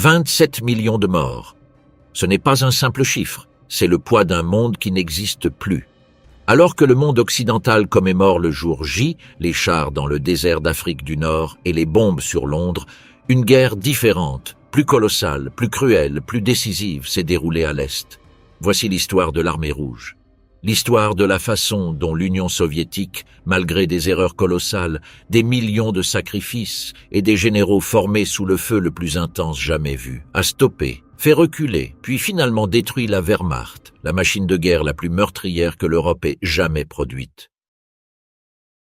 27 millions de morts. Ce n'est pas un simple chiffre, c'est le poids d'un monde qui n'existe plus. Alors que le monde occidental commémore le jour J, les chars dans le désert d'Afrique du Nord et les bombes sur Londres, une guerre différente, plus colossale, plus cruelle, plus décisive s'est déroulée à l'Est. Voici l'histoire de l'Armée rouge. L'histoire de la façon dont l'Union soviétique, malgré des erreurs colossales, des millions de sacrifices et des généraux formés sous le feu le plus intense jamais vu, a stoppé, fait reculer, puis finalement détruit la Wehrmacht, la machine de guerre la plus meurtrière que l'Europe ait jamais produite.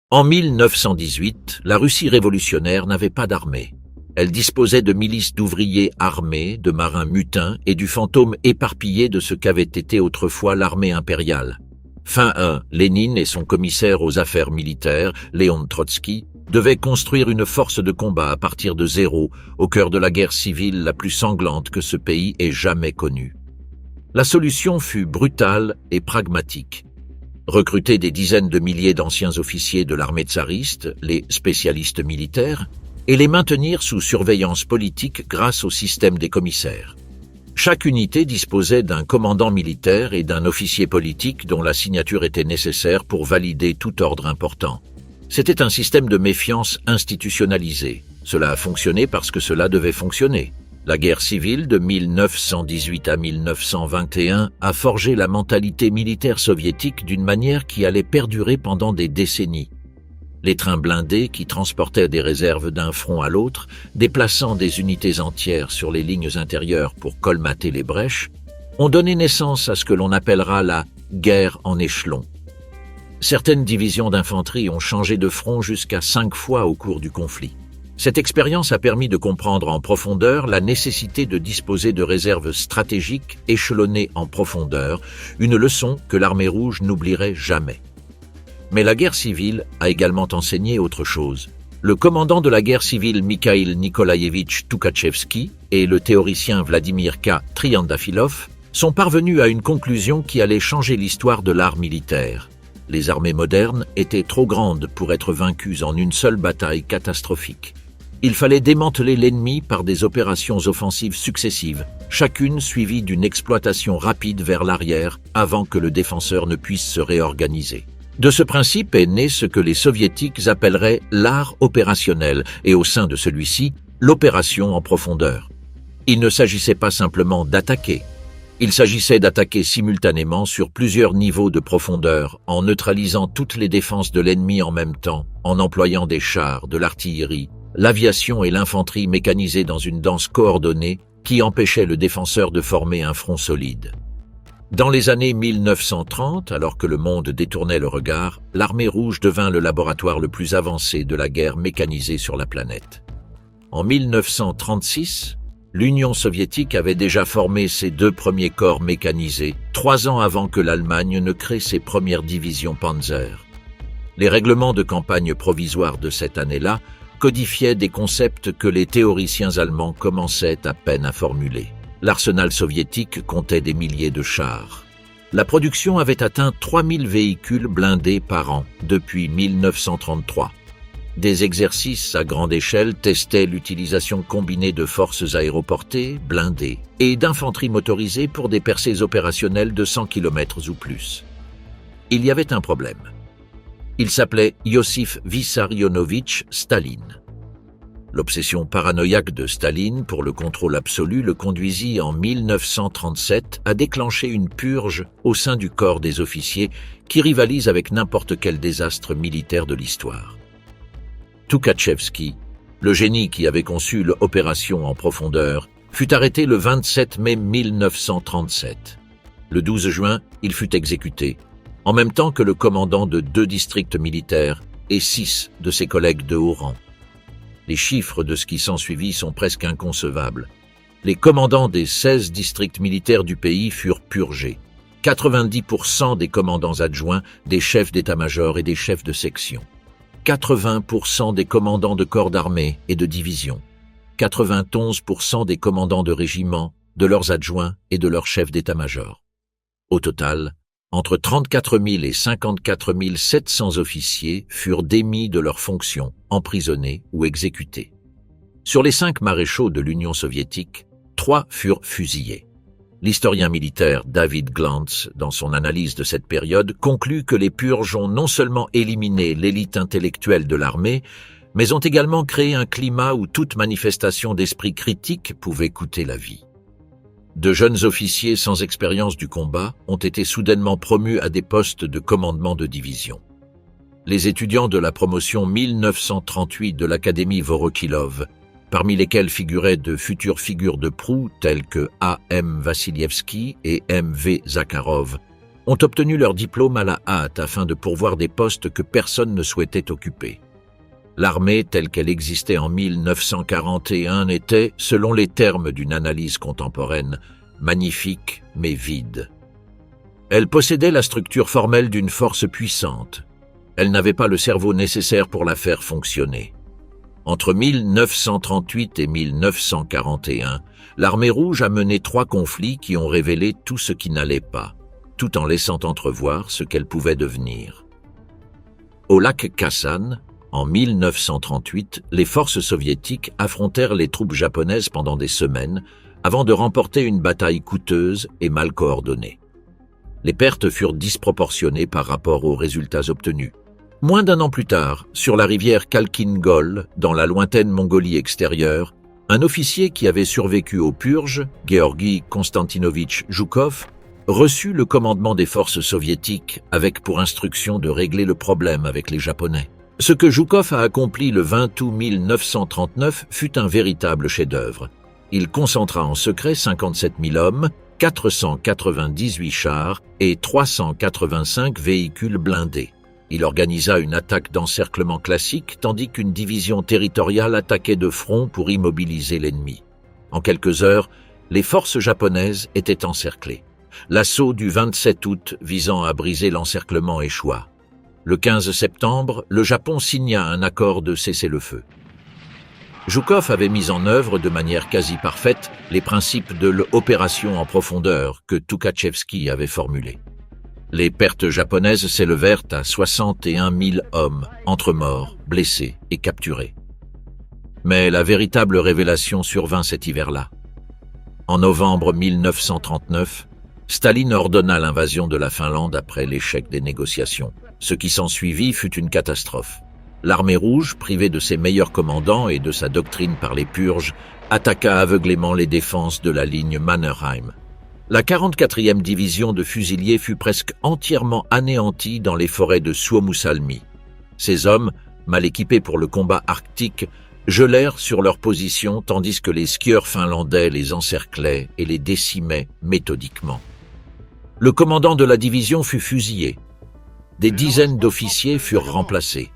En 1918, la Russie révolutionnaire n'avait pas d'armée. Elle disposait de milices d'ouvriers armés, de marins mutins et du fantôme éparpillé de ce qu'avait été autrefois l'armée impériale. Fin 1, Lénine et son commissaire aux affaires militaires, Léon Trotsky, devaient construire une force de combat à partir de zéro, au cœur de la guerre civile la plus sanglante que ce pays ait jamais connue. La solution fut brutale et pragmatique. Recruter des dizaines de milliers d'anciens officiers de l'armée tsariste, les spécialistes militaires, et les maintenir sous surveillance politique grâce au système des commissaires. Chaque unité disposait d'un commandant militaire et d'un officier politique dont la signature était nécessaire pour valider tout ordre important. C'était un système de méfiance institutionnalisé. Cela a fonctionné parce que cela devait fonctionner. La guerre civile de 1918 à 1921 a forgé la mentalité militaire soviétique d'une manière qui allait perdurer pendant des décennies. Les trains blindés qui transportaient des réserves d'un front à l'autre, déplaçant des unités entières sur les lignes intérieures pour colmater les brèches, ont donné naissance à ce que l'on appellera la guerre en échelon. Certaines divisions d'infanterie ont changé de front jusqu'à 5 fois au cours du conflit. Cette expérience a permis de comprendre en profondeur la nécessité de disposer de réserves stratégiques échelonnées en profondeur, une leçon que l'Armée rouge n'oublierait jamais. Mais la guerre civile a également enseigné autre chose. Le commandant de la guerre civile Mikhail Nikolaïevitch Toukhatchevski et le théoricien Vladimir K. Triandafilov sont parvenus à une conclusion qui allait changer l'histoire de l'art militaire. Les armées modernes étaient trop grandes pour être vaincues en une seule bataille catastrophique. Il fallait démanteler l'ennemi par des opérations offensives successives, chacune suivie d'une exploitation rapide vers l'arrière avant que le défenseur ne puisse se réorganiser. De ce principe est né ce que les soviétiques appelleraient l'art opérationnel et au sein de celui-ci, l'opération en profondeur. Il ne s'agissait pas simplement d'attaquer. Il s'agissait d'attaquer simultanément sur plusieurs niveaux de profondeur en neutralisant toutes les défenses de l'ennemi en même temps, en employant des chars, de l'artillerie, l'aviation et l'infanterie mécanisées dans une danse coordonnée qui empêchait le défenseur de former un front solide. Dans les années 1930, alors que le monde détournait le regard, l'Armée rouge devint le laboratoire le plus avancé de la guerre mécanisée sur la planète. En 1936, l'Union soviétique avait déjà formé ses 2 premiers corps mécanisés, 3 ans avant que l'Allemagne ne crée ses premières divisions Panzer. Les règlements de campagne provisoires de cette année-là codifiaient des concepts que les théoriciens allemands commençaient à peine à formuler. L'arsenal soviétique comptait des milliers de chars. La production avait atteint 3000 véhicules blindés par an depuis 1933. Des exercices à grande échelle testaient l'utilisation combinée de forces aéroportées, blindées, et d'infanterie motorisée pour des percées opérationnelles de 100 km ou plus. Il y avait un problème. Il s'appelait Iosif Vissarionovitch Staline. L'obsession paranoïaque de Staline pour le contrôle absolu le conduisit en 1937 à déclencher une purge au sein du corps des officiers qui rivalise avec n'importe quel désastre militaire de l'histoire. Toukhatchevski, le génie qui avait conçu l'opération en profondeur, fut arrêté le 27 mai 1937. Le 12 juin, il fut exécuté, en même temps que le commandant de 2 districts militaires et 6 de ses collègues de haut rang. Les chiffres de ce qui s'ensuivit sont presque inconcevables. Les commandants des 16 districts militaires du pays furent purgés. 90% des commandants adjoints, des chefs d'état-major et des chefs de section. 80% des commandants de corps d'armée et de division. 91% des commandants de régiments, de leurs adjoints et de leurs chefs d'état-major. Au total, entre 34 000 et 54 700 officiers furent démis de leurs fonctions, emprisonnés ou exécutés. Sur les 5 maréchaux de l'Union soviétique, 3 furent fusillés. L'historien militaire David Glantz, dans son analyse de cette période, conclut que les purges ont non seulement éliminé l'élite intellectuelle de l'armée, mais ont également créé un climat où toute manifestation d'esprit critique pouvait coûter la vie. De jeunes officiers sans expérience du combat ont été soudainement promus à des postes de commandement de division. Les étudiants de la promotion 1938 de l'Académie Vorokhilov, parmi lesquels figuraient de futures figures de proue telles que A.M. Vassilievski et M.V. Zakharov, ont obtenu leur diplôme à la hâte afin de pourvoir des postes que personne ne souhaitait occuper. L'armée telle qu'elle existait en 1941 était, selon les termes d'une analyse contemporaine, magnifique mais vide. Elle possédait la structure formelle d'une force puissante. Elle n'avait pas le cerveau nécessaire pour la faire fonctionner. Entre 1938 et 1941, l'armée rouge a mené 3 conflits qui ont révélé tout ce qui n'allait pas, tout en laissant entrevoir ce qu'elle pouvait devenir. Au lac Khasan, en 1938, les forces soviétiques affrontèrent les troupes japonaises pendant des semaines avant de remporter une bataille coûteuse et mal coordonnée. Les pertes furent disproportionnées par rapport aux résultats obtenus. Moins d'1 an plus tard, sur la rivière Khalkhin-Gol, dans la lointaine Mongolie extérieure, un officier qui avait survécu aux purges, Georgi Konstantinovitch Zhukov, reçut le commandement des forces soviétiques avec pour instruction de régler le problème avec les Japonais. Ce que Zhukov a accompli le 20 août 1939 fut un véritable chef-d'œuvre. Il concentra en secret 57 000 hommes, 498 chars et 385 véhicules blindés. Il organisa une attaque d'encerclement classique tandis qu'une division territoriale attaquait de front pour immobiliser l'ennemi. En quelques heures, les forces japonaises étaient encerclées. L'assaut du 27 août visant à briser l'encerclement échoua. Le 15 septembre, le Japon signa un accord de cessez-le-feu. Zhukov avait mis en œuvre de manière quasi parfaite les principes de l'opération en profondeur que Tukhachevski avait formulés. Les pertes japonaises s'élevèrent à 61 000 hommes, entre morts, blessés et capturés. Mais la véritable révélation survint cet hiver-là. En novembre 1939, Staline ordonna l'invasion de la Finlande après l'échec des négociations. Ce qui s'ensuivit fut une catastrophe. L'armée rouge, privée de ses meilleurs commandants et de sa doctrine par les purges, attaqua aveuglément les défenses de la ligne Mannerheim. La 44e division de fusiliers fut presque entièrement anéantie dans les forêts de Suomussalmi. Ces hommes, mal équipés pour le combat arctique, gelèrent sur leur position tandis que les skieurs finlandais les encerclaient et les décimaient méthodiquement. Le commandant de la division fut fusillé. Des dizaines d'officiers furent remplacés.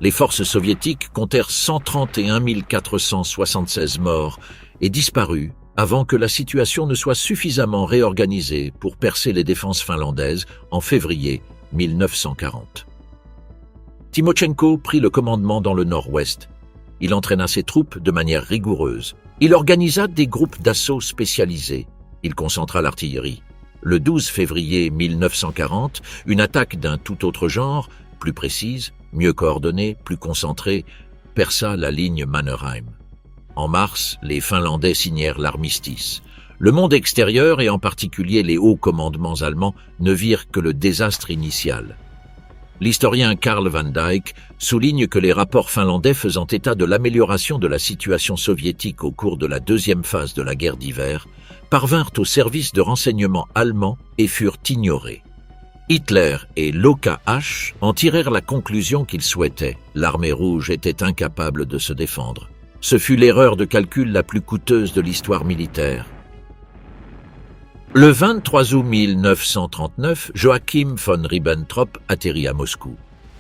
Les forces soviétiques comptèrent 131 476 morts et disparus avant que la situation ne soit suffisamment réorganisée pour percer les défenses finlandaises en février 1940. Timochenko prit le commandement dans le nord-ouest. Il entraîna ses troupes de manière rigoureuse. Il organisa des groupes d'assaut spécialisés. Il concentra l'artillerie. Le 12 février 1940, une attaque d'un tout autre genre, plus précise, mieux coordonnée, plus concentrée, perça la ligne Mannerheim. En mars, les Finlandais signèrent l'armistice. Le monde extérieur, et en particulier les hauts commandements allemands, ne virent que le désastre initial. L'historien Karl van Dijk souligne que les rapports finlandais faisant état de l'amélioration de la situation soviétique au cours de la deuxième phase de la guerre d'hiver parvinrent au service de renseignement allemand et furent ignorés. Hitler et l'OKH en tirèrent la conclusion qu'ils souhaitaient. L'armée rouge était incapable de se défendre. Ce fut l'erreur de calcul la plus coûteuse de l'histoire militaire. Le 23 août 1939, Joachim von Ribbentrop atterrit à Moscou.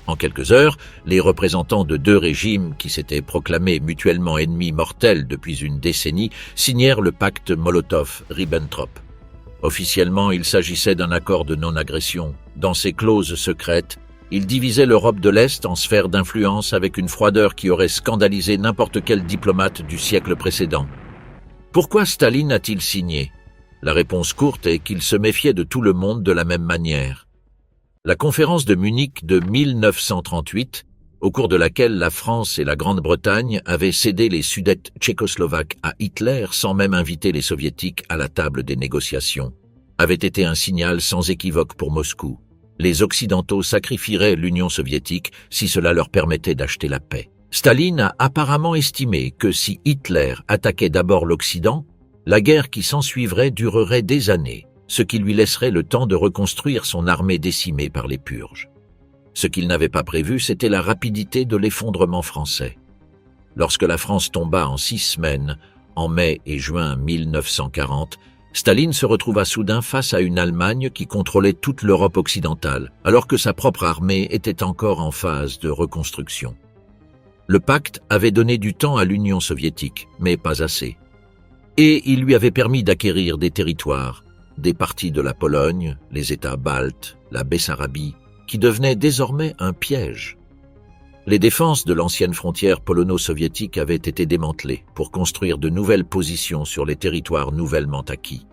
En quelques heures, les représentants de 2 régimes qui s'étaient proclamés mutuellement ennemis mortels depuis une décennie signèrent le pacte Molotov-Ribbentrop. Officiellement, il s'agissait d'un accord de non-agression. Dans ses clauses secrètes, il divisait l'Europe de l'Est en sphères d'influence avec une froideur qui aurait scandalisé n'importe quel diplomate du siècle précédent. Pourquoi Staline a-t-il signé ? La réponse courte est qu'il se méfiait de tout le monde de la même manière. La conférence de Munich de 1938, au cours de laquelle la France et la Grande-Bretagne avaient cédé les Sudètes tchécoslovaques à Hitler sans même inviter les Soviétiques à la table des négociations, avait été un signal sans équivoque pour Moscou. Les Occidentaux sacrifieraient l'Union soviétique si cela leur permettait d'acheter la paix. Staline a apparemment estimé que si Hitler attaquait d'abord l'Occident, la guerre qui s'ensuivrait durerait des années, ce qui lui laisserait le temps de reconstruire son armée décimée par les purges. Ce qu'il n'avait pas prévu, c'était la rapidité de l'effondrement français. Lorsque la France tomba en 6 semaines, en mai et juin 1940, Staline se retrouva soudain face à une Allemagne qui contrôlait toute l'Europe occidentale, alors que sa propre armée était encore en phase de reconstruction. Le pacte avait donné du temps à l'Union soviétique, mais pas assez. Et il lui avait permis d'acquérir des territoires, des parties de la Pologne, les États baltes, la Bessarabie, qui devenaient désormais un piège. Les défenses de l'ancienne frontière polono-soviétique avaient été démantelées pour construire de nouvelles positions sur les territoires nouvellement acquis.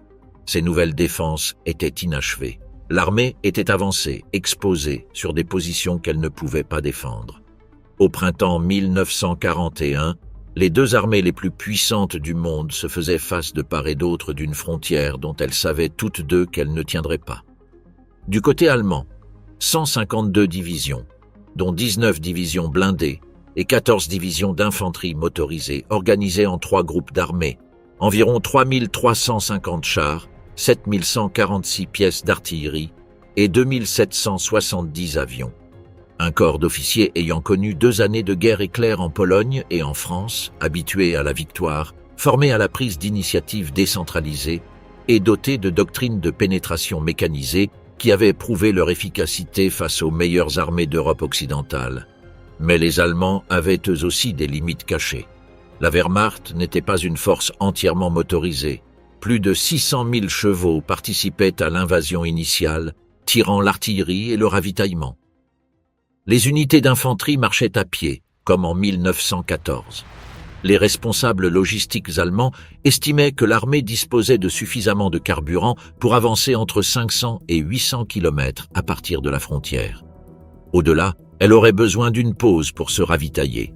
Ces nouvelles défenses étaient inachevées. L'armée était avancée, exposée sur des positions qu'elle ne pouvait pas défendre. Au printemps 1941, les deux armées les plus puissantes du monde se faisaient face de part et d'autre d'une frontière dont elles savaient toutes deux qu'elles ne tiendraient pas. Du côté allemand, 152 divisions, dont 19 divisions blindées et 14 divisions d'infanterie motorisée organisées en 3 groupes d'armées, environ 3350 chars, 7146 pièces d'artillerie et 2770 avions. Un corps d'officiers ayant connu 2 années de guerre éclair en Pologne et en France, habitués à la victoire, formés à la prise d'initiative décentralisée et dotés de doctrines de pénétration mécanisée qui avaient prouvé leur efficacité face aux meilleures armées d'Europe occidentale. Mais les Allemands avaient eux aussi des limites cachées. La Wehrmacht n'était pas une force entièrement motorisée. Plus de 600 000 chevaux participaient à l'invasion initiale, tirant l'artillerie et le ravitaillement. Les unités d'infanterie marchaient à pied, comme en 1914. Les responsables logistiques allemands estimaient que l'armée disposait de suffisamment de carburant pour avancer entre 500 et 800 km à partir de la frontière. Au-delà, elle aurait besoin d'une pause pour se ravitailler.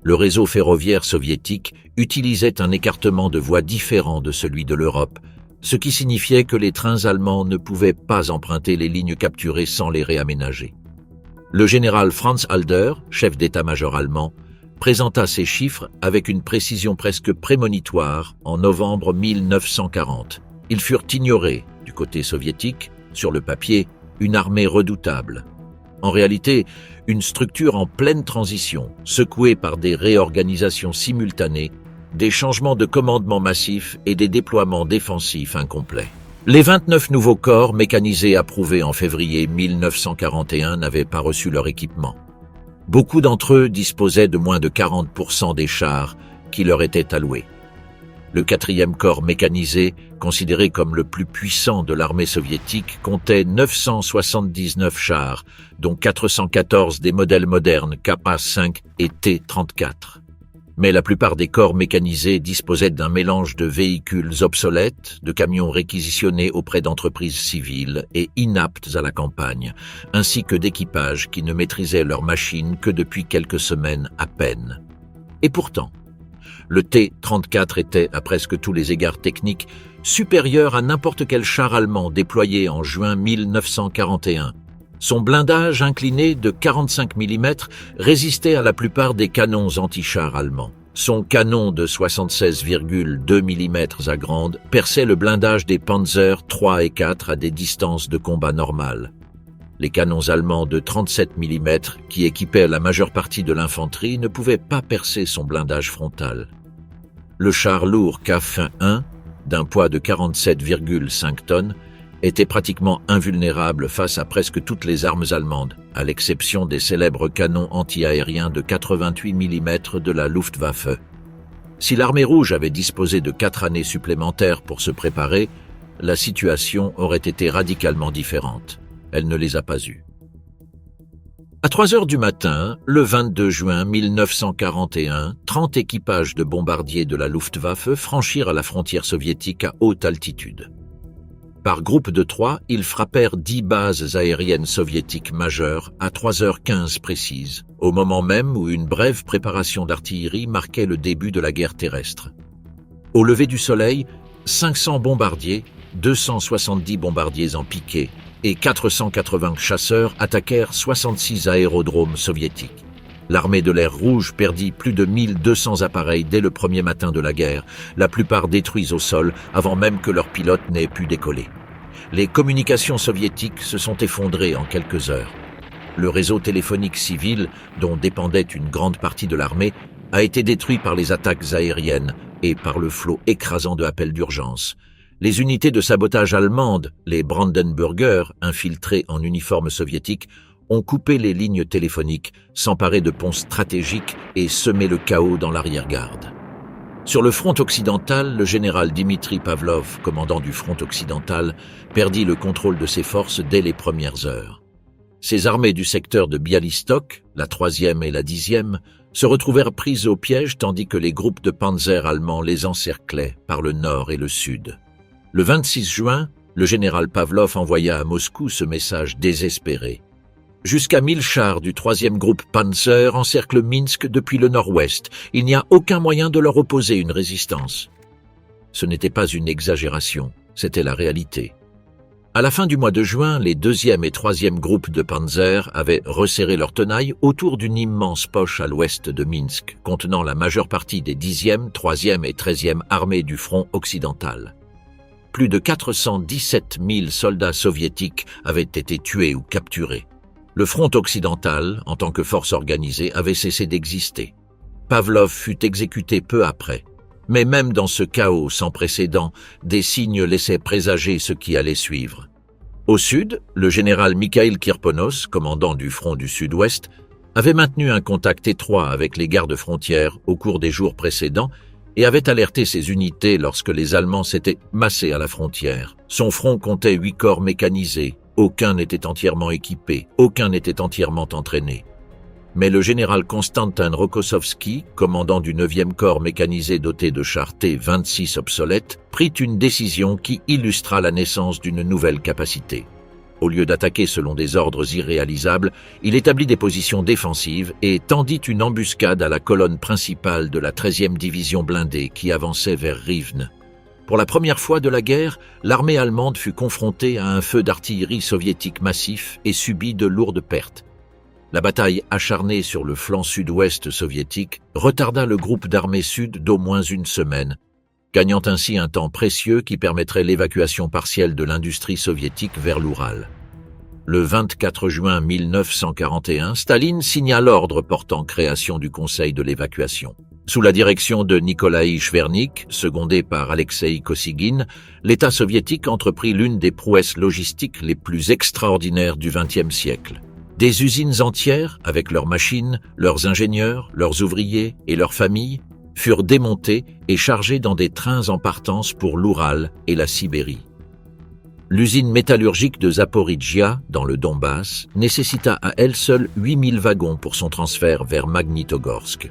Le réseau ferroviaire soviétique utilisait un écartement de voies différent de celui de l'Europe, ce qui signifiait que les trains allemands ne pouvaient pas emprunter les lignes capturées sans les réaménager. Le général Franz Halder, chef d'état-major allemand, présenta ces chiffres avec une précision presque prémonitoire en novembre 1940. Ils furent ignorés du côté soviétique, sur le papier, une armée redoutable. En réalité, une structure en pleine transition, secouée par des réorganisations simultanées, des changements de commandement massifs et des déploiements défensifs incomplets. Les 29 nouveaux corps mécanisés approuvés en février 1941 n'avaient pas reçu leur équipement. Beaucoup d'entre eux disposaient de moins de 40% des chars qui leur étaient alloués. Le 4e corps mécanisé, considéré comme le plus puissant de l'armée soviétique, comptait 979 chars, dont 414 des modèles modernes K5 et T-34. Mais la plupart des corps mécanisés disposaient d'un mélange de véhicules obsolètes, de camions réquisitionnés auprès d'entreprises civiles et inaptes à la campagne, ainsi que d'équipages qui ne maîtrisaient leurs machines que depuis quelques semaines à peine. Et pourtant, le T-34 était, à presque tous les égards techniques, supérieur à n'importe quel char allemand déployé en juin 1941. Son blindage incliné de 45 mm résistait à la plupart des canons anti-chars allemands. Son canon de 76,2 mm à grande perçait le blindage des Panzer III et IV à des distances de combat normales. Les canons allemands de 37 mm, qui équipaient la majeure partie de l'infanterie, ne pouvaient pas percer son blindage frontal. Le char lourd K1, d'un poids de 47,5 tonnes, était pratiquement invulnérable face à presque toutes les armes allemandes, à l'exception des célèbres canons anti-aériens de 88 mm de la Luftwaffe. Si l'armée rouge avait disposé de 4 années supplémentaires pour se préparer, la situation aurait été radicalement différente. Elle ne les a pas eues. À 3 heures du matin, le 22 juin 1941, 30 équipages de bombardiers de la Luftwaffe franchirent la frontière soviétique à haute altitude. Par groupe de 3, ils frappèrent 10 bases aériennes soviétiques majeures à 3h15 précises, au moment même où une brève préparation d'artillerie marquait le début de la guerre terrestre. Au lever du soleil, 500 bombardiers, 270 bombardiers en piqué et 480 chasseurs attaquèrent 66 aérodromes soviétiques. L'armée de l'air rouge perdit plus de 1200 appareils dès le premier matin de la guerre, la plupart détruits au sol avant même que leurs pilotes n'aient pu décoller. Les communications soviétiques se sont effondrées en quelques heures. Le réseau téléphonique civil, dont dépendait une grande partie de l'armée, a été détruit par les attaques aériennes et par le flot écrasant de appels d'urgence. Les unités de sabotage allemandes, les Brandenburger, infiltrés en uniforme soviétique, ont coupé les lignes téléphoniques, s'emparé de ponts stratégiques et semé le chaos dans l'arrière-garde. Sur le front occidental, le général Dimitri Pavlov, commandant du front occidental, perdit le contrôle de ses forces dès les premières heures. Ses armées du secteur de Bialystok, la 3e et la 10e, se retrouvèrent prises au piège tandis que les groupes de panzer allemands les encerclaient par le nord et le sud. Le 26 juin, le général Pavlov envoya à Moscou ce message désespéré. Jusqu'à 1000 chars du 3e groupe Panzer encerclent Minsk depuis le nord-ouest. Il n'y a aucun moyen de leur opposer une résistance. Ce n'était pas une exagération, c'était la réalité. À la fin du mois de juin, les 2e et 3e groupes de Panzer avaient resserré leur tenaille autour d'une immense poche à l'ouest de Minsk, contenant la majeure partie des 10e, 3e et 13e armées du front occidental. Plus de 417 000 soldats soviétiques avaient été tués ou capturés. Le front occidental, en tant que force organisée, avait cessé d'exister. Pavlov fut exécuté peu après. Mais même dans ce chaos sans précédent, des signes laissaient présager ce qui allait suivre. Au sud, le général Mikhail Kirponos, commandant du front du sud-ouest, avait maintenu un contact étroit avec les gardes frontières au cours des jours précédents et avait alerté ses unités lorsque les Allemands s'étaient massés à la frontière. Son front comptait 8 corps mécanisés. Aucun n'était entièrement équipé, aucun n'était entièrement entraîné. Mais le général Konstantin Rokossovski, commandant du 9e corps mécanisé doté de chars T-26 obsolètes, prit une décision qui illustra la naissance d'une nouvelle capacité. Au lieu d'attaquer selon des ordres irréalisables, il établit des positions défensives et tendit une embuscade à la colonne principale de la 13e division blindée qui avançait vers Rivne. Pour la première fois de la guerre, l'armée allemande fut confrontée à un feu d'artillerie soviétique massif et subit de lourdes pertes. La bataille acharnée sur le flanc sud-ouest soviétique retarda le groupe d'armées sud d'au moins une semaine, gagnant ainsi un temps précieux qui permettrait l'évacuation partielle de l'industrie soviétique vers l'Oural. Le 24 juin 1941, Staline signa l'ordre portant création du Conseil de l'évacuation. Sous la direction de Nikolaï Chvernik, secondé par Alexeï Kosygin, l'État soviétique entreprit l'une des prouesses logistiques les plus extraordinaires du XXe siècle. Des usines entières, avec leurs machines, leurs ingénieurs, leurs ouvriers et leurs familles, furent démontées et chargées dans des trains en partance pour l'Oural et la Sibérie. L'usine métallurgique de Zaporijia, dans le Donbass, nécessita à elle seule 8000 wagons pour son transfert vers Magnitogorsk.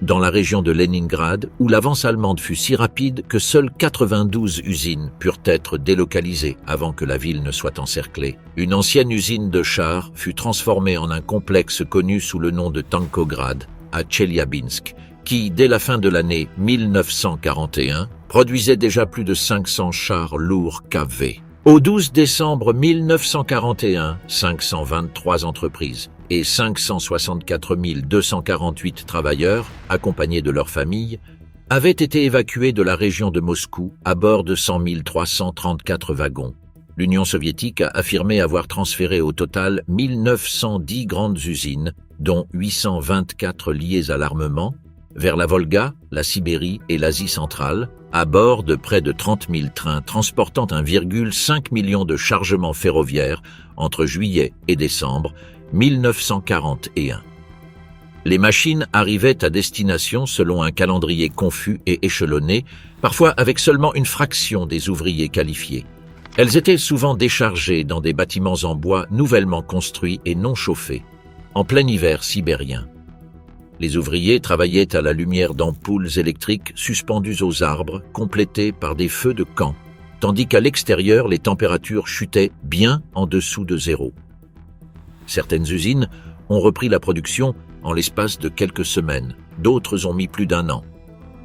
Dans la région de Leningrad, où l'avance allemande fut si rapide que seules 92 usines purent être délocalisées avant que la ville ne soit encerclée. Une ancienne usine de chars fut transformée en un complexe connu sous le nom de Tankograd, à Tcheliabinsk, qui, dès la fin de l'année 1941, produisait déjà plus de 500 chars lourds KV. Au 12 décembre 1941, 523 entreprises et 564 248 travailleurs, accompagnés de leurs familles, avaient été évacués de la région de Moscou à bord de 100 334 wagons. L'Union soviétique a affirmé avoir transféré au total 1910 grandes usines, dont 824 liées à l'armement, vers la Volga, la Sibérie et l'Asie centrale, à bord de près de 30 000 trains transportant 1,5 million de chargements ferroviaires entre juillet et décembre 1941. Les machines arrivaient à destination selon un calendrier confus et échelonné, parfois avec seulement une fraction des ouvriers qualifiés. Elles étaient souvent déchargées dans des bâtiments en bois nouvellement construits et non chauffés, en plein hiver sibérien. Les ouvriers travaillaient à la lumière d'ampoules électriques suspendues aux arbres, complétées par des feux de camp, tandis qu'à l'extérieur, les températures chutaient bien en dessous de zéro. Certaines usines ont repris la production en l'espace de quelques semaines, d'autres ont mis plus d'1 an.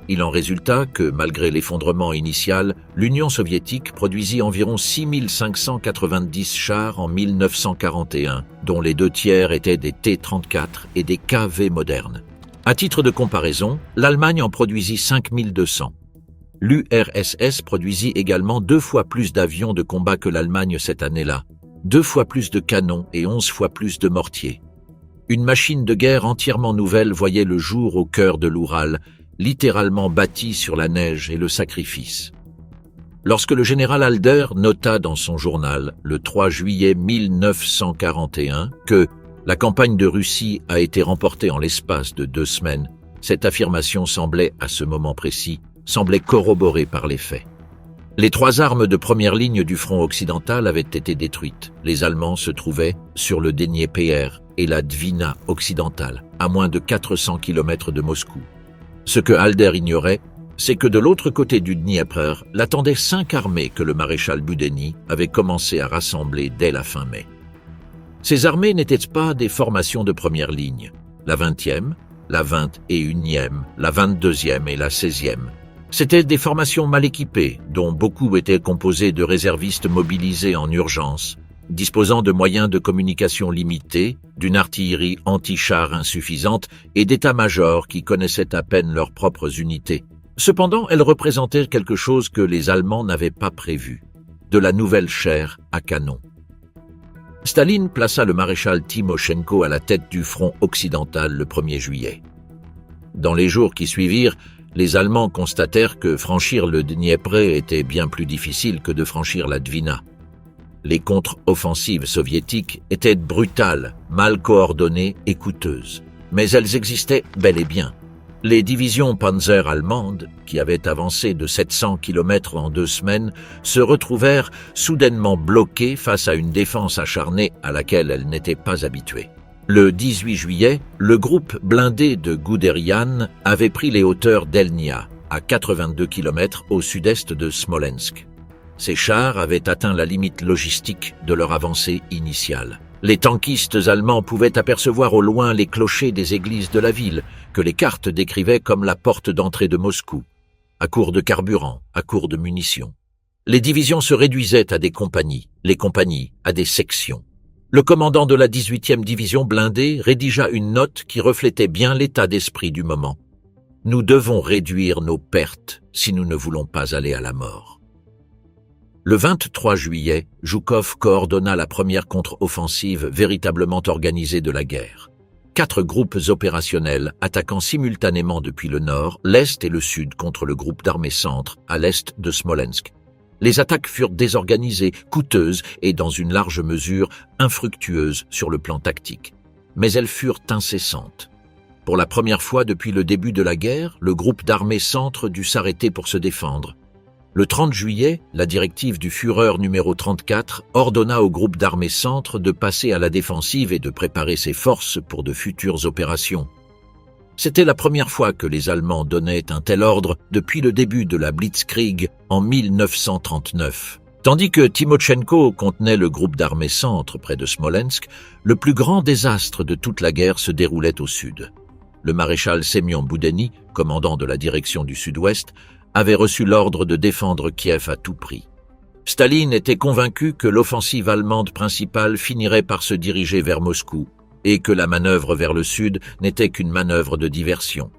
Il en résulta que, malgré l'effondrement initial, l'Union soviétique produisit environ 6590 chars en 1941, dont les 2/3 étaient des T-34 et des KV modernes. À titre de comparaison, l'Allemagne en produisit 5200. L'URSS produisit également 2 fois plus d'avions de combat que l'Allemagne cette année-là, 2 fois plus de canons et 11 fois plus de mortiers. Une machine de guerre entièrement nouvelle voyait le jour au cœur de l'Oural, littéralement bâtie sur la neige et le sacrifice. Lorsque le général Halder nota dans son journal, le 3 juillet 1941, que la campagne de Russie a été remportée en l'espace de 2 semaines, cette affirmation semblait, à ce moment précis, corroborée par les faits. Les 3 armes de première ligne du front occidental avaient été détruites. Les Allemands se trouvaient sur le Dniepr et la Dvina occidentale, à moins de 400 km de Moscou. Ce que Halder ignorait, c'est que de l'autre côté du Dniepr l'attendaient 5 armées que le maréchal Boudeni avait commencé à rassembler dès la fin mai. Ces armées n'étaient pas des formations de première ligne. La 20e, la 21e, la 22e et la 16e. C'étaient des formations mal équipées, dont beaucoup étaient composées de réservistes mobilisés en urgence, disposant de moyens de communication limités, d'une artillerie anti-char insuffisante et d'états-majors qui connaissaient à peine leurs propres unités. Cependant, elles représentaient quelque chose que les Allemands n'avaient pas prévu, de la nouvelle chair à canon. Staline plaça le maréchal Timochenko à la tête du front occidental le 1er juillet. Dans les jours qui suivirent, les Allemands constatèrent que franchir le Dniepr était bien plus difficile que de franchir la Dvina. Les contre-offensives soviétiques étaient brutales, mal coordonnées et coûteuses. Mais elles existaient bel et bien. Les divisions Panzer allemandes, qui avaient avancé de 700 km en 2 semaines, se retrouvèrent soudainement bloquées face à une défense acharnée à laquelle elles n'étaient pas habituées. Le 18 juillet, le groupe blindé de Guderian avait pris les hauteurs d'Elnia, à 82 km au sud-est de Smolensk. Ces chars avaient atteint la limite logistique de leur avancée initiale. Les tankistes allemands pouvaient apercevoir au loin les clochers des églises de la ville, que les cartes décrivaient comme la porte d'entrée de Moscou, à court de carburant, à court de munitions. Les divisions se réduisaient à des compagnies, les compagnies à des sections. Le commandant de la 18e division blindée rédigea une note qui reflétait bien l'état d'esprit du moment. « Nous devons réduire nos pertes si nous ne voulons pas aller à la mort. » Le 23 juillet, Zhukov coordonna la première contre-offensive véritablement organisée de la guerre. 4 groupes opérationnels attaquant simultanément depuis le nord, l'est et le sud contre le groupe d'armées centre à l'est de Smolensk. Les attaques furent désorganisées, coûteuses et, dans une large mesure, infructueuses sur le plan tactique. Mais elles furent incessantes. Pour la première fois depuis le début de la guerre, le groupe d'armées centre dut s'arrêter pour se défendre. Le 30 juillet, la directive du Führer numéro 34 ordonna au groupe d'armées centre de passer à la défensive et de préparer ses forces pour de futures opérations. C'était la première fois que les Allemands donnaient un tel ordre depuis le début de la Blitzkrieg en 1939. Tandis que Timochenko contenait le groupe d'armées centre près de Smolensk, le plus grand désastre de toute la guerre se déroulait au sud. Le maréchal Semyon Boudeni, commandant de la direction du sud-ouest, avait reçu l'ordre de défendre Kiev à tout prix. Staline était convaincu que l'offensive allemande principale finirait par se diriger vers Moscou et que la manœuvre vers le sud n'était qu'une manœuvre de diversion.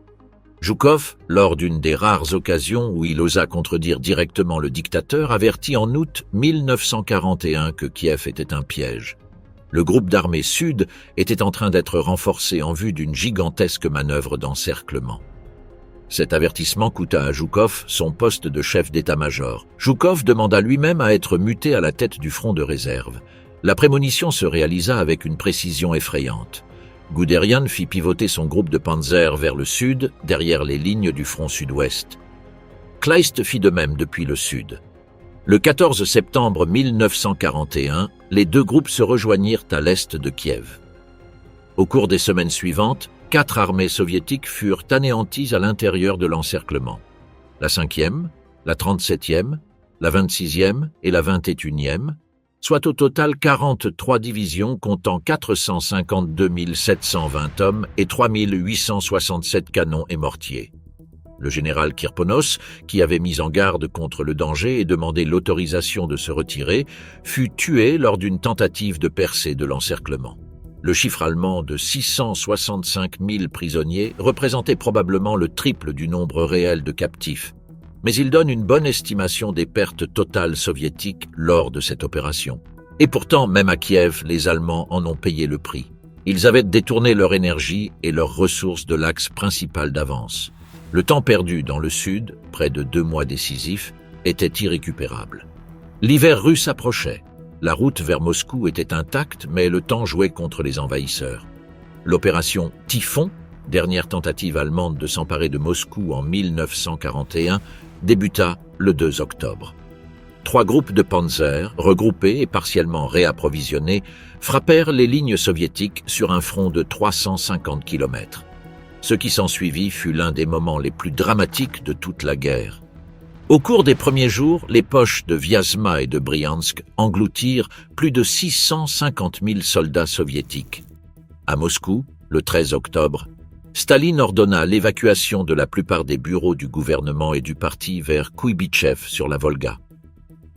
Zhukov, lors d'une des rares occasions où il osa contredire directement le dictateur, avertit en août 1941 que Kiev était un piège. Le groupe d'armées sud était en train d'être renforcé en vue d'une gigantesque manœuvre d'encerclement. Cet avertissement coûta à Zhukov son poste de chef d'état-major. Zhukov demanda lui-même à être muté à la tête du front de réserve. La prémonition se réalisa avec une précision effrayante. Guderian fit pivoter son groupe de panzer vers le sud, derrière les lignes du front sud-ouest. Kleist fit de même depuis le sud. Le 14 septembre 1941, les 2 groupes se rejoignirent à l'est de Kiev. Au cours des semaines suivantes, 4 armées soviétiques furent anéanties à l'intérieur de l'encerclement. La 5e, la 37e, la 26e et la 21e, soit au total 43 divisions comptant 452 720 hommes et 3 867 canons et mortiers. Le général Kirponos, qui avait mis en garde contre le danger et demandé l'autorisation de se retirer, fut tué lors d'une tentative de percée de l'encerclement. Le chiffre allemand de 665 000 prisonniers représentait probablement le triple du nombre réel de captifs, mais il donne une bonne estimation des pertes totales soviétiques lors de cette opération. Et pourtant, même à Kiev, les Allemands en ont payé le prix. Ils avaient détourné leur énergie et leurs ressources de l'axe principal d'avance. Le temps perdu dans le sud, près de 2 mois décisifs, était irrécupérable. L'hiver russe approchait. La route vers Moscou était intacte, mais le temps jouait contre les envahisseurs. L'opération Typhon, dernière tentative allemande de s'emparer de Moscou en 1941, débuta le 2 octobre. 3 groupes de panzers, regroupés et partiellement réapprovisionnés, frappèrent les lignes soviétiques sur un front de 350 km. Ce qui s'ensuivit fut l'un des moments les plus dramatiques de toute la guerre. Au cours des premiers jours, les poches de Vyazma et de Briansk engloutirent plus de 650 000 soldats soviétiques. À Moscou, le 13 octobre, Staline ordonna l'évacuation de la plupart des bureaux du gouvernement et du parti vers Kouïbychev sur la Volga.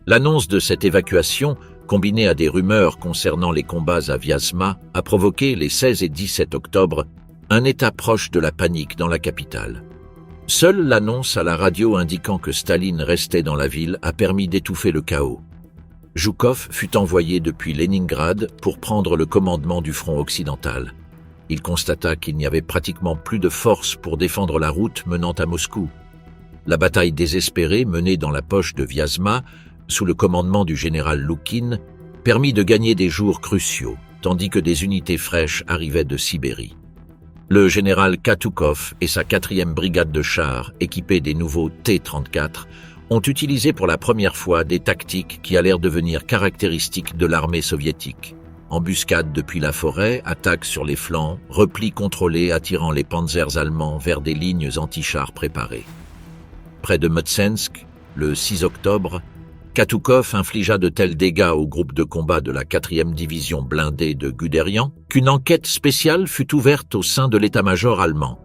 L'annonce de cette évacuation, combinée à des rumeurs concernant les combats à Vyazma, a provoqué les 16 et 17 octobre un état proche de la panique dans la capitale. Seule l'annonce à la radio indiquant que Staline restait dans la ville a permis d'étouffer le chaos. Zhukov fut envoyé depuis Leningrad pour prendre le commandement du front occidental. Il constata qu'il n'y avait pratiquement plus de force pour défendre la route menant à Moscou. La bataille désespérée menée dans la poche de Vyazma, sous le commandement du général Loukine, permit de gagner des jours cruciaux, tandis que des unités fraîches arrivaient de Sibérie. Le général Katoukov et sa 4e brigade de chars, équipés des nouveaux T-34, ont utilisé pour la première fois des tactiques qui allèrent devenir caractéristiques de l'armée soviétique. Embuscades depuis la forêt, attaques sur les flancs, replis contrôlés attirant les panzers allemands vers des lignes anti-chars préparées. Près de Mtsensk, le 6 octobre, Katoukov infligea de tels dégâts au groupe de combat de la 4e division blindée de Guderian qu'une enquête spéciale fut ouverte au sein de l'état-major allemand.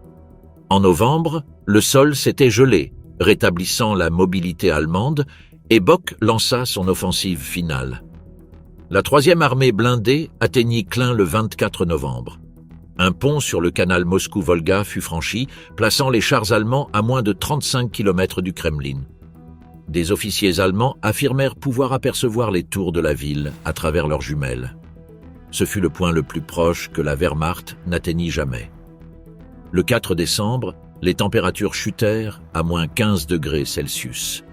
En novembre, le sol s'était gelé, rétablissant la mobilité allemande, et Bock lança son offensive finale. La 3e armée blindée atteignit Klin le 24 novembre. Un pont sur le canal Moscou-Volga fut franchi, plaçant les chars allemands à moins de 35 km du Kremlin. Des officiers allemands affirmèrent pouvoir apercevoir les tours de la ville à travers leurs jumelles. Ce fut le point le plus proche que la Wehrmacht n'atteignit jamais. Le 4 décembre, les températures chutèrent à moins 15 degrés Celsius.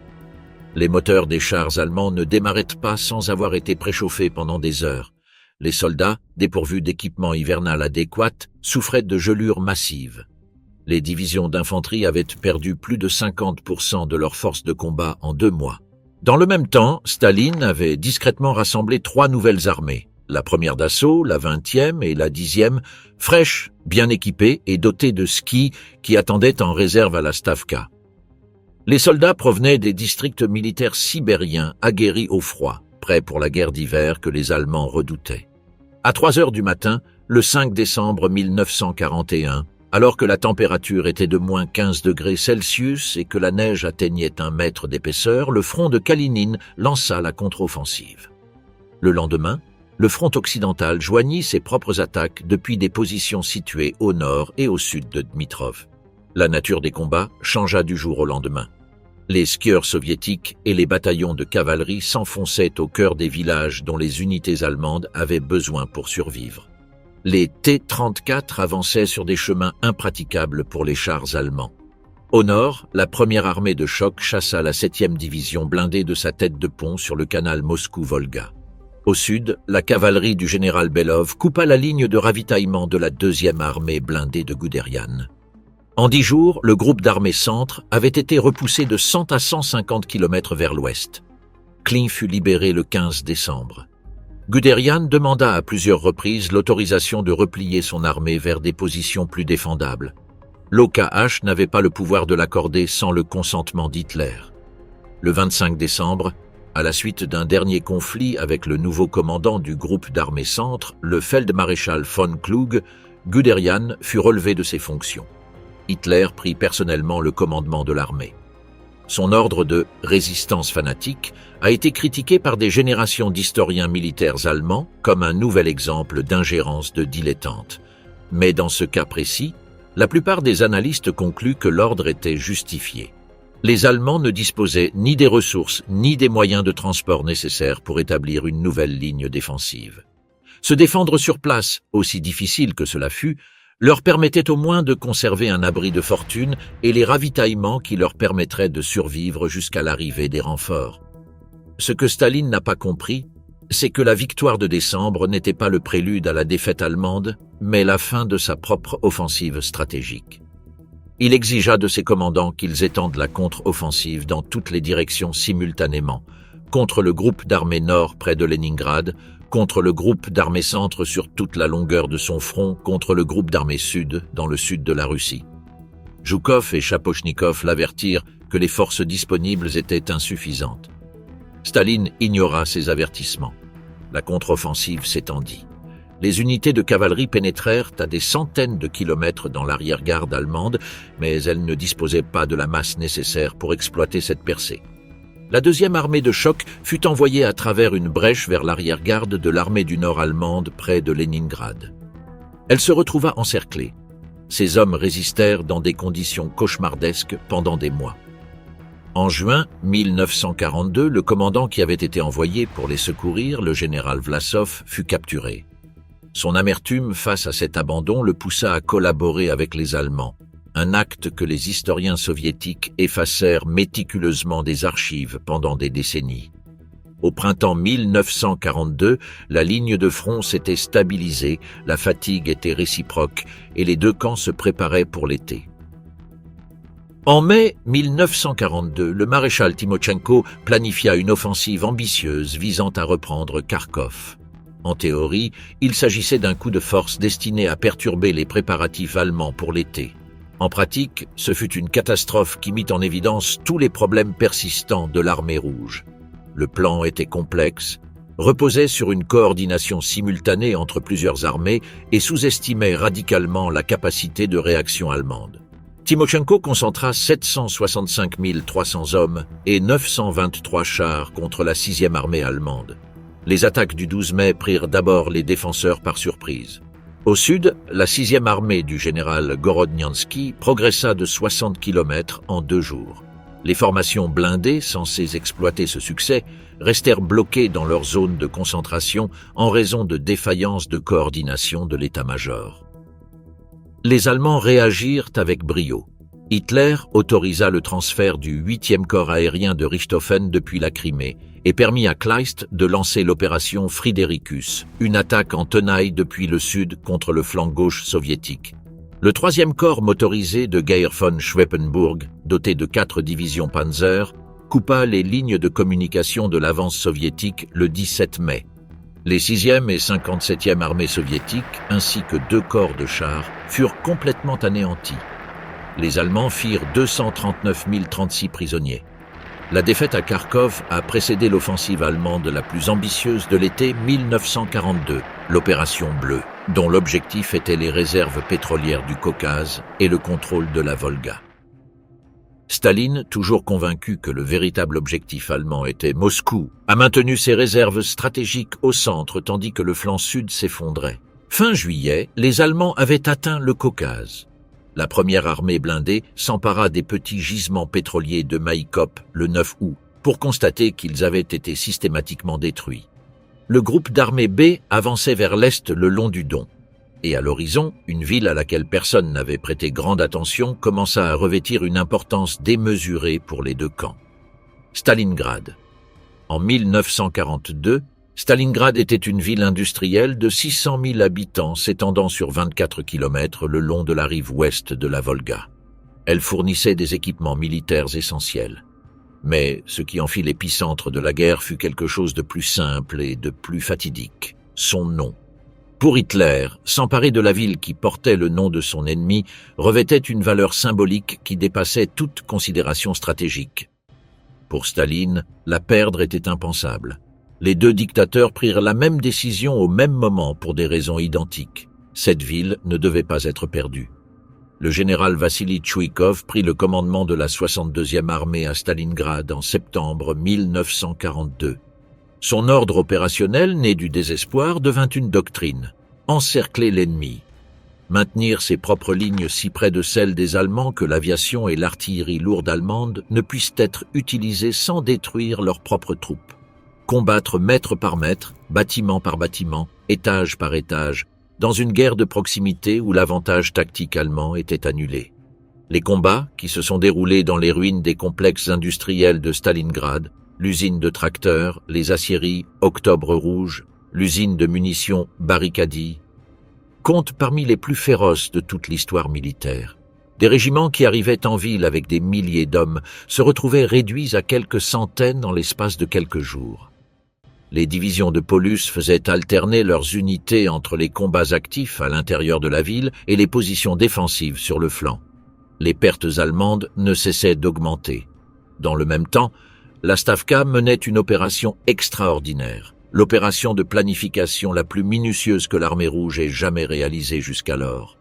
Les moteurs des chars allemands ne démarraient pas sans avoir été préchauffés pendant des heures. Les soldats, dépourvus d'équipement hivernal adéquat, souffraient de gelures massives. Les divisions d'infanterie avaient perdu plus de 50% de leur force de combat en 2 mois. Dans le même temps, Staline avait discrètement rassemblé 3 nouvelles armées, la première d'assaut, la 20e et la 10e, fraîches, bien équipées et dotées de skis qui attendaient en réserve à la Stavka. Les soldats provenaient des districts militaires sibériens aguerris au froid, prêts pour la guerre d'hiver que les Allemands redoutaient. À 3 heures du matin, le 5 décembre 1941, alors que la température était de moins 15 degrés Celsius et que la neige atteignait 1 mètre d'épaisseur, le front de Kalinin lança la contre-offensive. Le lendemain, le front occidental joignit ses propres attaques depuis des positions situées au nord et au sud de Dmitrov. La nature des combats changea du jour au lendemain. Les skieurs soviétiques et les bataillons de cavalerie s'enfonçaient au cœur des villages dont les unités allemandes avaient besoin pour survivre. Les T-34 avançaient sur des chemins impraticables pour les chars allemands. Au nord, la première armée de choc chassa la 7e division blindée de sa tête de pont sur le canal Moscou-Volga. Au sud, la cavalerie du général Belov coupa la ligne de ravitaillement de la 2e armée blindée de Guderian. En 10 jours, le groupe d'armées centre avait été repoussé de 100 à 150 km vers l'ouest. Klin fut libéré le 15 décembre. Guderian demanda à plusieurs reprises l'autorisation de replier son armée vers des positions plus défendables. L'OKH n'avait pas le pouvoir de l'accorder sans le consentement d'Hitler. Le 25 décembre, À la suite d'un dernier conflit avec le nouveau commandant du groupe d'armée centre, le Feldmaréchal von Klug, Guderian fut relevé de ses fonctions. Hitler prit personnellement le commandement de l'armée. Son ordre de « résistance fanatique » a été critiqué par des générations d'historiens militaires allemands comme un nouvel exemple d'ingérence de dilettantes. Mais dans ce cas précis, la plupart des analystes concluent que l'ordre était justifié. Les Allemands ne disposaient ni des ressources ni des moyens de transport nécessaires pour établir une nouvelle ligne défensive. Se défendre sur place, aussi difficile que cela fût, leur permettait au moins de conserver un abri de fortune et les ravitaillements qui leur permettraient de survivre jusqu'à l'arrivée des renforts. Ce que Staline n'a pas compris, c'est que la victoire de décembre n'était pas le prélude à la défaite allemande, mais la fin de sa propre offensive stratégique. Il exigea de ses commandants qu'ils étendent la contre-offensive dans toutes les directions simultanément, contre le groupe d'armée nord près de Leningrad, contre le groupe d'armée centre sur toute la longueur de son front, contre le groupe d'armée sud dans le sud de la Russie. Zhukov et Shapochnikov l'avertirent que les forces disponibles étaient insuffisantes. Staline ignora ces avertissements. La contre-offensive s'étendit. Les unités de cavalerie pénétrèrent à des centaines de kilomètres dans l'arrière-garde allemande, mais elles ne disposaient pas de la masse nécessaire pour exploiter cette percée. La deuxième armée de choc fut envoyée à travers une brèche vers l'arrière-garde de l'armée du Nord allemande près de Leningrad. Elle se retrouva encerclée. Ces hommes résistèrent dans des conditions cauchemardesques pendant des mois. En juin 1942, le commandant qui avait été envoyé pour les secourir, le général Vlasov, fut capturé. Son amertume face à cet abandon le poussa à collaborer avec les Allemands, un acte que les historiens soviétiques effacèrent méticuleusement des archives pendant des décennies. Au printemps 1942, la ligne de front s'était stabilisée, la fatigue était réciproque et les deux camps se préparaient pour l'été. En mai 1942, le maréchal Timochenko planifia une offensive ambitieuse visant à reprendre Kharkov. En théorie, il s'agissait d'un coup de force destiné à perturber les préparatifs allemands pour l'été. En pratique, ce fut une catastrophe qui mit en évidence tous les problèmes persistants de l'armée rouge. Le plan était complexe, reposait sur une coordination simultanée entre plusieurs armées et sous-estimait radicalement la capacité de réaction allemande. Timochenko concentra 765 300 hommes et 923 chars contre la 6e armée allemande. Les attaques du 12 mai prirent d'abord les défenseurs par surprise. Au sud, la 6e armée du général Gorodniansky progressa de 60 km en 2 jours. Les formations blindées, censées exploiter ce succès, restèrent bloquées dans leur zone de concentration en raison de défaillances de coordination de l'état-major. Les Allemands réagirent avec brio. Hitler autorisa le transfert du 8e corps aérien de Richthofen depuis la Crimée et permit à Kleist de lancer l'opération Fridericus, une attaque en tenaille depuis le sud contre le flanc gauche soviétique. Le 3e corps motorisé de Geir von Schweppenburg, doté de 4 divisions Panzer, coupa les lignes de communication de l'avance soviétique le 17 mai. Les 6e et 57e armées soviétiques, ainsi que 2 corps de chars, furent complètement anéantis. Les Allemands firent 239 036 prisonniers. La défaite à Kharkov a précédé l'offensive allemande la plus ambitieuse de l'été 1942, l'Opération Bleue, dont l'objectif était les réserves pétrolières du Caucase et le contrôle de la Volga. Staline, toujours convaincu que le véritable objectif allemand était Moscou, a maintenu ses réserves stratégiques au centre tandis que le flanc sud s'effondrait. Fin juillet, les Allemands avaient atteint le Caucase. La première armée blindée s'empara des petits gisements pétroliers de Maïkop le 9 août pour constater qu'ils avaient été systématiquement détruits. Le groupe d'armée B avançait vers l'est le long du Don. Et à l'horizon, une ville à laquelle personne n'avait prêté grande attention commença à revêtir une importance démesurée pour les deux camps. Stalingrad. En 1942, Stalingrad était une ville industrielle de 600 000 habitants s'étendant sur 24 km le long de la rive ouest de la Volga. Elle fournissait des équipements militaires essentiels. Mais ce qui en fit l'épicentre de la guerre fut quelque chose de plus simple et de plus fatidique, son nom. Pour Hitler, s'emparer de la ville qui portait le nom de son ennemi revêtait une valeur symbolique qui dépassait toute considération stratégique. Pour Staline, la perdre était impensable. Les deux dictateurs prirent la même décision au même moment pour des raisons identiques. Cette ville ne devait pas être perdue. Le général Vassili Tchouikov prit le commandement de la 62e armée à Stalingrad en septembre 1942. Son ordre opérationnel, né du désespoir, devint une doctrine. Encercler l'ennemi. Maintenir ses propres lignes si près de celles des Allemands que l'aviation et l'artillerie lourde allemande ne puissent être utilisées sans détruire leurs propres troupes. Combattre mètre par mètre, bâtiment par bâtiment, étage par étage, dans une guerre de proximité où l'avantage tactique allemand était annulé. Les combats, qui se sont déroulés dans les ruines des complexes industriels de Stalingrad, l'usine de tracteurs, les aciéries Octobre Rouge, l'usine de munitions Barricadi, comptent parmi les plus féroces de toute l'histoire militaire. Des régiments qui arrivaient en ville avec des milliers d'hommes se retrouvaient réduits à quelques centaines en l'espace de quelques jours. Les divisions de Paulus faisaient alterner leurs unités entre les combats actifs à l'intérieur de la ville et les positions défensives sur le flanc. Les pertes allemandes ne cessaient d'augmenter. Dans le même temps, la Stavka menait une opération extraordinaire, l'opération de planification la plus minutieuse que l'armée rouge ait jamais réalisée jusqu'alors.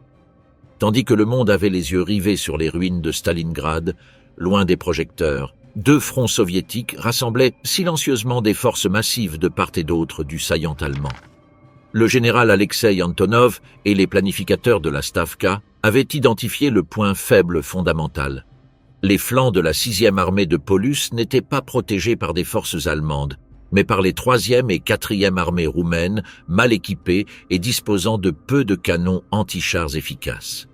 Tandis que le monde avait les yeux rivés sur les ruines de Stalingrad, loin des projecteurs, deux fronts soviétiques rassemblaient silencieusement des forces massives de part et d'autre du saillant allemand. Le général Alexei Antonov et les planificateurs de la Stavka avaient identifié le point faible fondamental. Les flancs de la 6e armée de Paulus n'étaient pas protégés par des forces allemandes, mais par les 3e et 4e armées roumaines, mal équipées et disposant de peu de canons anti-chars efficaces.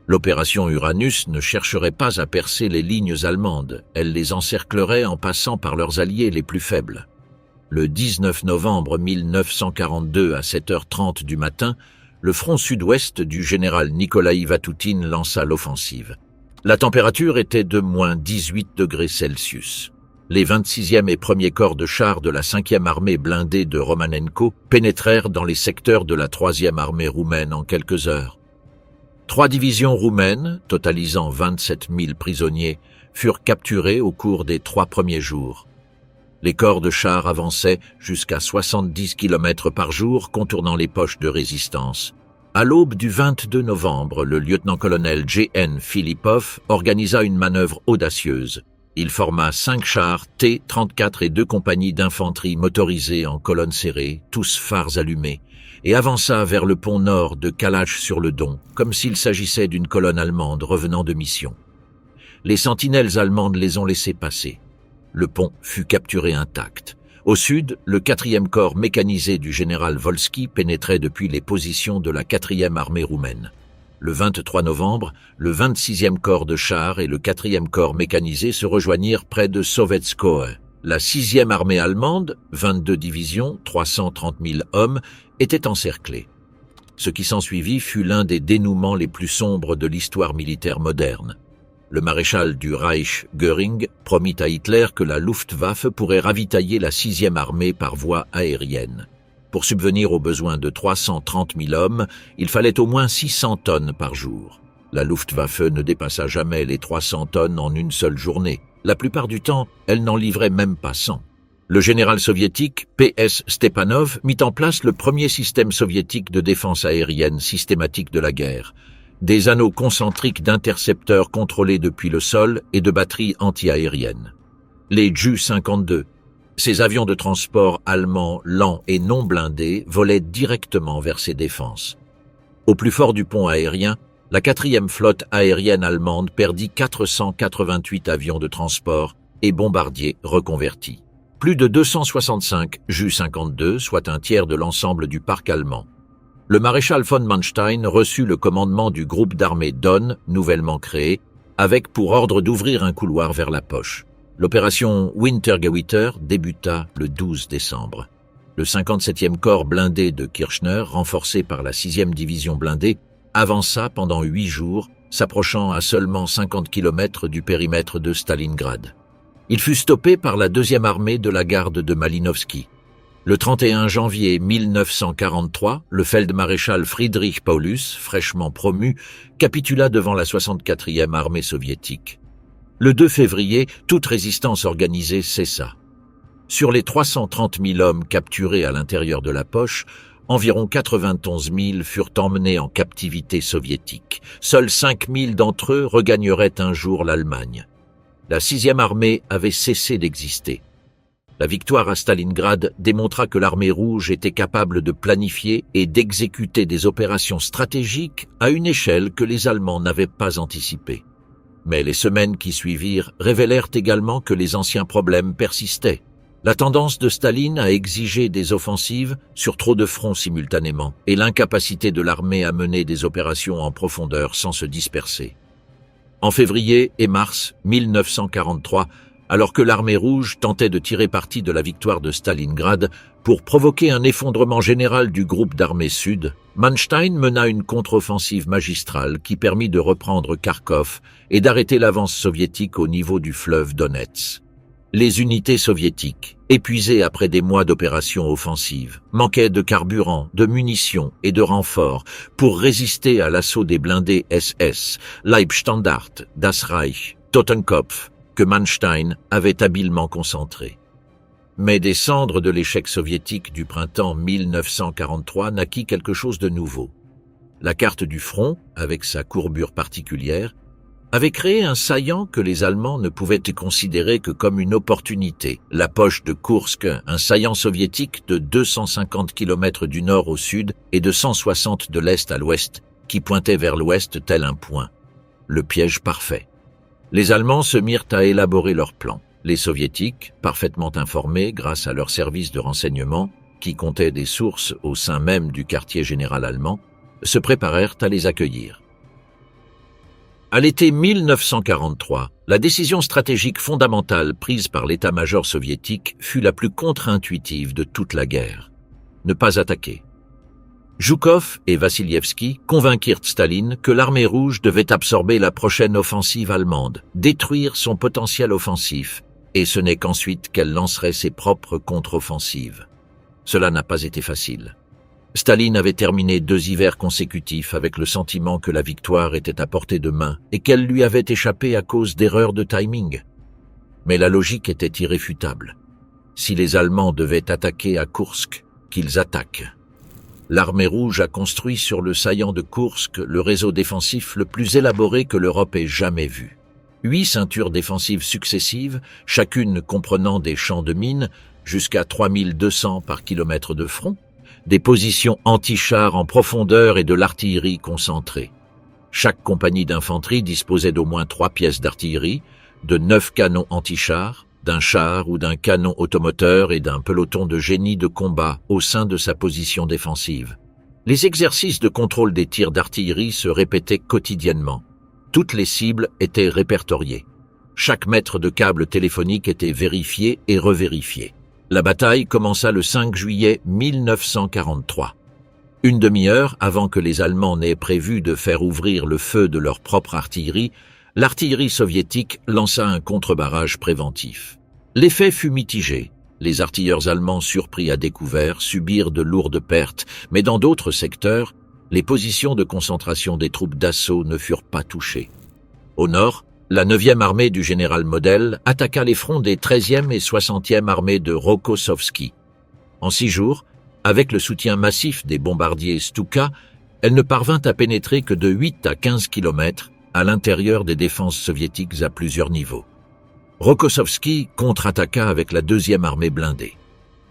L'opération Uranus ne chercherait pas à percer les lignes allemandes, elle les encerclerait en passant par leurs alliés les plus faibles. Le 19 novembre 1942 à 7h30 du matin, le front sud-ouest du général Nikolaï Vatoutine lança l'offensive. La température était de moins 18 degrés Celsius. Les 26e et 1er corps de chars de la 5e armée blindée de Romanenko pénétrèrent dans les secteurs de la 3e armée roumaine en quelques heures. 3 divisions roumaines, totalisant 27 000 prisonniers, furent capturées au cours des 3 premiers jours. Les corps de chars avançaient jusqu'à 70 km par jour, contournant les poches de résistance. À l'aube du 22 novembre, le lieutenant-colonel J.N. Filipov organisa une manœuvre audacieuse. Il forma 5 chars T-34 et 2 compagnies d'infanterie motorisées en colonne serrée, tous phares allumés, et avança vers le pont nord de Kalash-sur-le-Don, comme s'il s'agissait d'une colonne allemande revenant de mission. Les sentinelles allemandes les ont laissés passer. Le pont fut capturé intact. Au sud, le 4e corps mécanisé du général Volski pénétrait depuis les positions de la 4e armée roumaine. Le 23 novembre, le 26e corps de chars et le 4e corps mécanisé se rejoignirent près de Sovetskoe. La 6e armée allemande, 22 divisions, 330 000 hommes, était encerclée. Ce qui s'ensuivit fut l'un des dénouements les plus sombres de l'histoire militaire moderne. Le maréchal du Reich, Göring, promit à Hitler que la Luftwaffe pourrait ravitailler la 6e armée par voie aérienne. Pour subvenir aux besoins de 330 000 hommes, il fallait au moins 600 tonnes par jour. La Luftwaffe ne dépassa jamais les 300 tonnes en une seule journée. La plupart du temps, elle n'en livrait même pas 100. Le général soviétique P.S. Stepanov mit en place le premier système soviétique de défense aérienne systématique de la guerre. Des anneaux concentriques d'intercepteurs contrôlés depuis le sol et de batteries anti-aériennes. Les Ju-52, ces avions de transport allemands lents et non blindés, volaient directement vers ces défenses. Au plus fort du pont aérien, la 4e flotte aérienne allemande perdit 488 avions de transport et bombardiers reconvertis. Plus de 265 Ju-52, soit un tiers de l'ensemble du parc allemand. Le maréchal von Manstein reçut le commandement du groupe d'armée Don, nouvellement créé, avec pour ordre d'ouvrir un couloir vers la poche. L'opération Wintergewitter débuta le 12 décembre. Le 57e corps blindé de Kirchner, renforcé par la 6e division blindée, avança pendant 8 jours, s'approchant à seulement 50 km du périmètre de Stalingrad. Il fut stoppé par la 2e armée de la garde de Malinovski. Le 31 janvier 1943, le feldmaréchal Friedrich Paulus, fraîchement promu, capitula devant la 64e armée soviétique. Le 2 février, toute résistance organisée cessa. Sur les 330 000 hommes capturés à l'intérieur de la poche, environ 91 000 furent emmenés en captivité soviétique. Seuls 5 000 d'entre eux regagneraient un jour l'Allemagne. La 6e armée avait cessé d'exister. La victoire à Stalingrad démontra que l'armée rouge était capable de planifier et d'exécuter des opérations stratégiques à une échelle que les Allemands n'avaient pas anticipée. Mais les semaines qui suivirent révélèrent également que les anciens problèmes persistaient. La tendance de Staline à exiger des offensives sur trop de fronts simultanément et l'incapacité de l'armée à mener des opérations en profondeur sans se disperser. En février et mars 1943, alors que l'armée rouge tentait de tirer parti de la victoire de Stalingrad pour provoquer un effondrement général du groupe d'armées sud, Manstein mena une contre-offensive magistrale qui permit de reprendre Kharkov et d'arrêter l'avance soviétique au niveau du fleuve Donets. Les unités soviétiques, épuisées après des mois d'opérations offensives, manquaient de carburant, de munitions et de renforts pour résister à l'assaut des blindés SS, Leibstandart, Das Reich, Totenkopf, que Manstein avait habilement concentrés. Mais des cendres de l'échec soviétique du printemps 1943 naquit quelque chose de nouveau. La carte du front, avec sa courbure particulière, avait créé un saillant que les Allemands ne pouvaient considérer que comme une opportunité. La poche de Koursk, un saillant soviétique de 250 km du nord au sud et de 160 de l'est à l'ouest, qui pointait vers l'ouest tel un point. Le piège parfait. Les Allemands se mirent à élaborer leur plan. Les Soviétiques, parfaitement informés grâce à leurs services de renseignement, qui comptaient des sources au sein même du quartier général allemand, se préparèrent à les accueillir. À l'été 1943, la décision stratégique fondamentale prise par l'état-major soviétique fut la plus contre-intuitive de toute la guerre. Ne pas attaquer. Zhukov et Vassilievski convainquirent Staline que l'armée rouge devait absorber la prochaine offensive allemande, détruire son potentiel offensif, et ce n'est qu'ensuite qu'elle lancerait ses propres contre-offensives. Cela n'a pas été facile. Staline avait terminé 2 hivers consécutifs avec le sentiment que la victoire était à portée de main et qu'elle lui avait échappé à cause d'erreurs de timing. Mais la logique était irréfutable. Si les Allemands devaient attaquer à Koursk, qu'ils attaquent. L'armée rouge a construit sur le saillant de Koursk le réseau défensif le plus élaboré que l'Europe ait jamais vu. 8 ceintures défensives successives, chacune comprenant des champs de mines, jusqu'à 3200 par kilomètre de front, des positions anti-chars en profondeur et de l'artillerie concentrée. Chaque compagnie d'infanterie disposait d'au moins 3 pièces d'artillerie, de 9 canons anti-chars, d'un char ou d'un canon automoteur et d'un peloton de génie de combat au sein de sa position défensive. Les exercices de contrôle des tirs d'artillerie se répétaient quotidiennement. Toutes les cibles étaient répertoriées. Chaque mètre de câble téléphonique était vérifié et revérifié. La bataille commença le 5 juillet 1943. Une demi-heure avant que les Allemands n'aient prévu de faire ouvrir le feu de leur propre artillerie, l'artillerie soviétique lança un contre-barrage préventif. L'effet fut mitigé. Les artilleurs allemands surpris à découvert subirent de lourdes pertes, mais dans d'autres secteurs, les positions de concentration des troupes d'assaut ne furent pas touchées. Au nord, la 9e armée du général Model attaqua les fronts des 13e et 60e armées de Rokossovski. En 6 jours, avec le soutien massif des bombardiers Stuka, elle ne parvint à pénétrer que de 8 à 15 km à l'intérieur des défenses soviétiques à plusieurs niveaux. Rokossovski contre-attaqua avec la 2e armée blindée.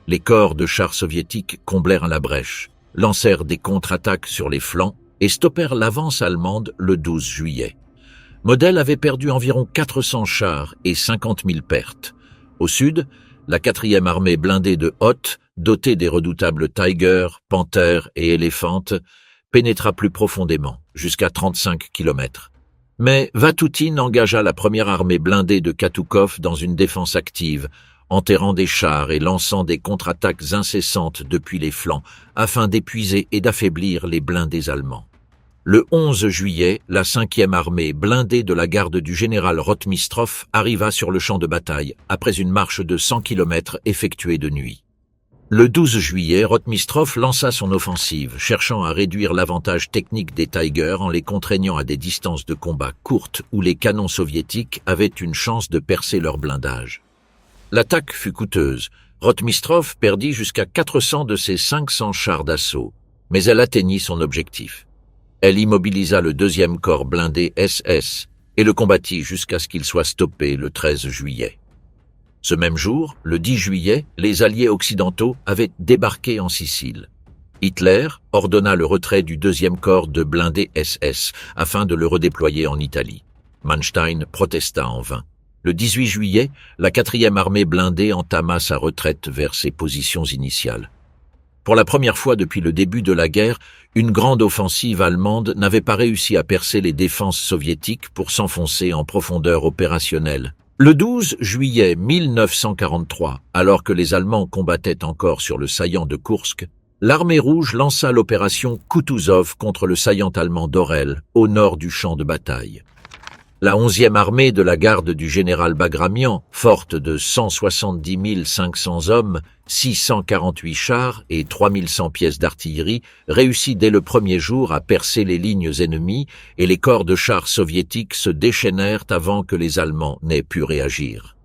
Les corps de chars soviétiques comblèrent la brèche, lancèrent des contre-attaques sur les flancs et stoppèrent l'avance allemande le 12 juillet. Model avait perdu environ 400 chars et 50 000 pertes. Au sud, la 4e armée blindée de Hoth, dotée des redoutables Tiger, Panther et Elephant, pénétra plus profondément, jusqu'à 35 km. Mais Vatutin engagea la 1re armée blindée de Katoukov dans une défense active, enterrant des chars et lançant des contre-attaques incessantes depuis les flancs, afin d'épuiser et d'affaiblir les blindés allemands. Le 11 juillet, la 5e armée blindée de la garde du général Rotmistrov arriva sur le champ de bataille après une marche de 100 km effectuée de nuit. Le 12 juillet, Rotmistrov lança son offensive, cherchant à réduire l'avantage technique des Tigers en les contraignant à des distances de combat courtes où les canons soviétiques avaient une chance de percer leur blindage. L'attaque fut coûteuse. Rotmistrov perdit jusqu'à 400 de ses 500 chars d'assaut, mais elle atteignit son objectif. Elle immobilisa le 2e corps blindé SS et le combattit jusqu'à ce qu'il soit stoppé le 13 juillet. Ce même jour, le 10 juillet, les Alliés occidentaux avaient débarqué en Sicile. Hitler ordonna le retrait du 2e corps de blindés SS afin de le redéployer en Italie. Manstein protesta en vain. Le 18 juillet, la 4e armée blindée entama sa retraite vers ses positions initiales. Pour la première fois depuis le début de la guerre, une grande offensive allemande n'avait pas réussi à percer les défenses soviétiques pour s'enfoncer en profondeur opérationnelle. Le 12 juillet 1943, alors que les Allemands combattaient encore sur le saillant de Koursk, l'armée rouge lança l'opération Kutuzov contre le saillant allemand d'Orel, au nord du champ de bataille. La 11e armée de la garde du général Bagramian, forte de 170 500 hommes, 648 chars et 3100 pièces d'artillerie, réussit dès le premier jour à percer les lignes ennemies et les corps de chars soviétiques se déchaînèrent avant que les Allemands n'aient pu réagir.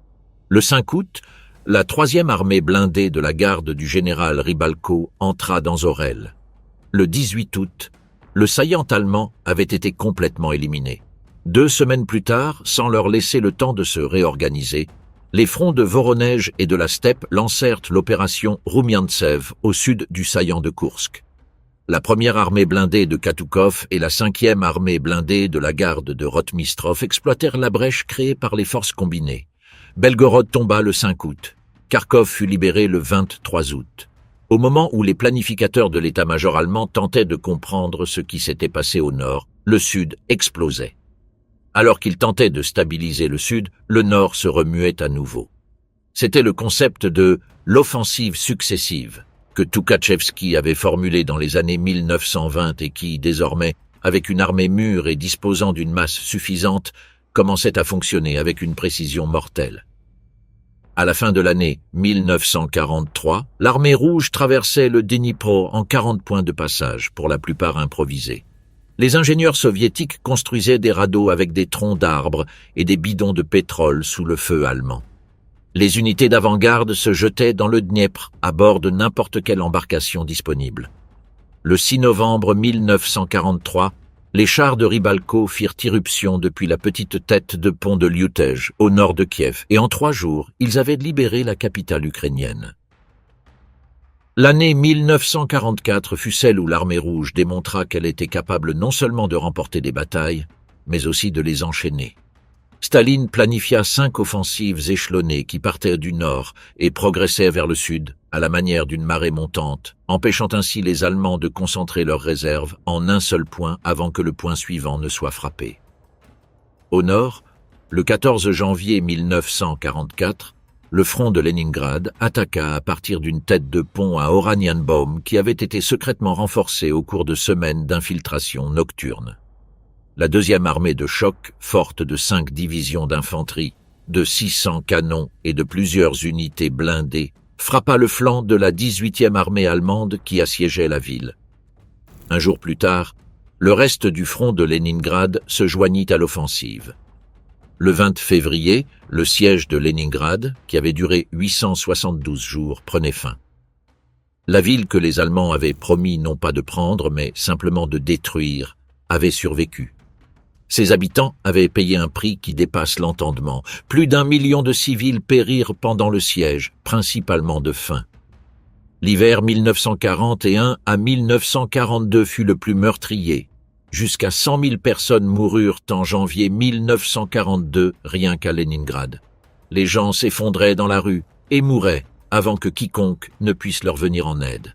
Le 5 août, la 3e armée blindée de la garde du général Rybalko entra dans Orel. Le 18 août, le saillant allemand avait été complètement éliminé. 2 semaines plus tard, sans leur laisser le temps de se réorganiser, les fronts de Voronej et de la steppe lancèrent l'opération Roumiantsev au sud du saillant de Koursk. La 1re armée blindée de Katoukov et la 5e armée blindée de la garde de Rotmistrov exploitèrent la brèche créée par les forces combinées. Belgorod tomba le 5 août. Kharkov fut libéré le 23 août. Au moment où les planificateurs de l'état-major allemand tentaient de comprendre ce qui s'était passé au nord, le sud explosait. Alors qu'il tentait de stabiliser le Sud, le Nord se remuait à nouveau. C'était le concept de l'offensive successive que Toukhatchevski avait formulé dans les années 1920 et qui, désormais, avec une armée mûre et disposant d'une masse suffisante, commençait à fonctionner avec une précision mortelle. À la fin de l'année 1943, l'armée rouge traversait le Dnipro en 40 points de passage, pour la plupart improvisés. Les ingénieurs soviétiques construisaient des radeaux avec des troncs d'arbres et des bidons de pétrole sous le feu allemand. Les unités d'avant-garde se jetaient dans le Dniepr à bord de n'importe quelle embarcation disponible. Le 6 novembre 1943, les chars de Rybalko firent irruption depuis la petite tête de pont de Liutej, au nord de Kiev, et en 3 jours, ils avaient libéré la capitale ukrainienne. L'année 1944 fut celle où l'armée rouge démontra qu'elle était capable non seulement de remporter des batailles, mais aussi de les enchaîner. Staline planifia 5 offensives échelonnées qui partaient du nord et progressaient vers le sud, à la manière d'une marée montante, empêchant ainsi les Allemands de concentrer leurs réserves en un seul point avant que le point suivant ne soit frappé. Au nord, le 14 janvier 1944, le front de Leningrad attaqua à partir d'une tête de pont à Oranienbaum qui avait été secrètement renforcée au cours de semaines d'infiltration nocturne. La 2e armée de choc, forte de 5 divisions d'infanterie, de 600 canons et de plusieurs unités blindées, frappa le flanc de la 18e armée allemande qui assiégeait la ville. Un jour plus tard, le reste du front de Leningrad se joignit à l'offensive. Le 20 février, le siège de Leningrad, qui avait duré 872 jours, prenait fin. La ville que les Allemands avaient promis non pas de prendre, mais simplement de détruire, avait survécu. Ses habitants avaient payé un prix qui dépasse l'entendement. Plus d'1 million de civils périrent pendant le siège, principalement de faim. L'hiver 1941 à 1942 fut le plus meurtrier. Jusqu'à 100 000 personnes moururent en janvier 1942 rien qu'à Leningrad. Les gens s'effondraient dans la rue et mouraient avant que quiconque ne puisse leur venir en aide.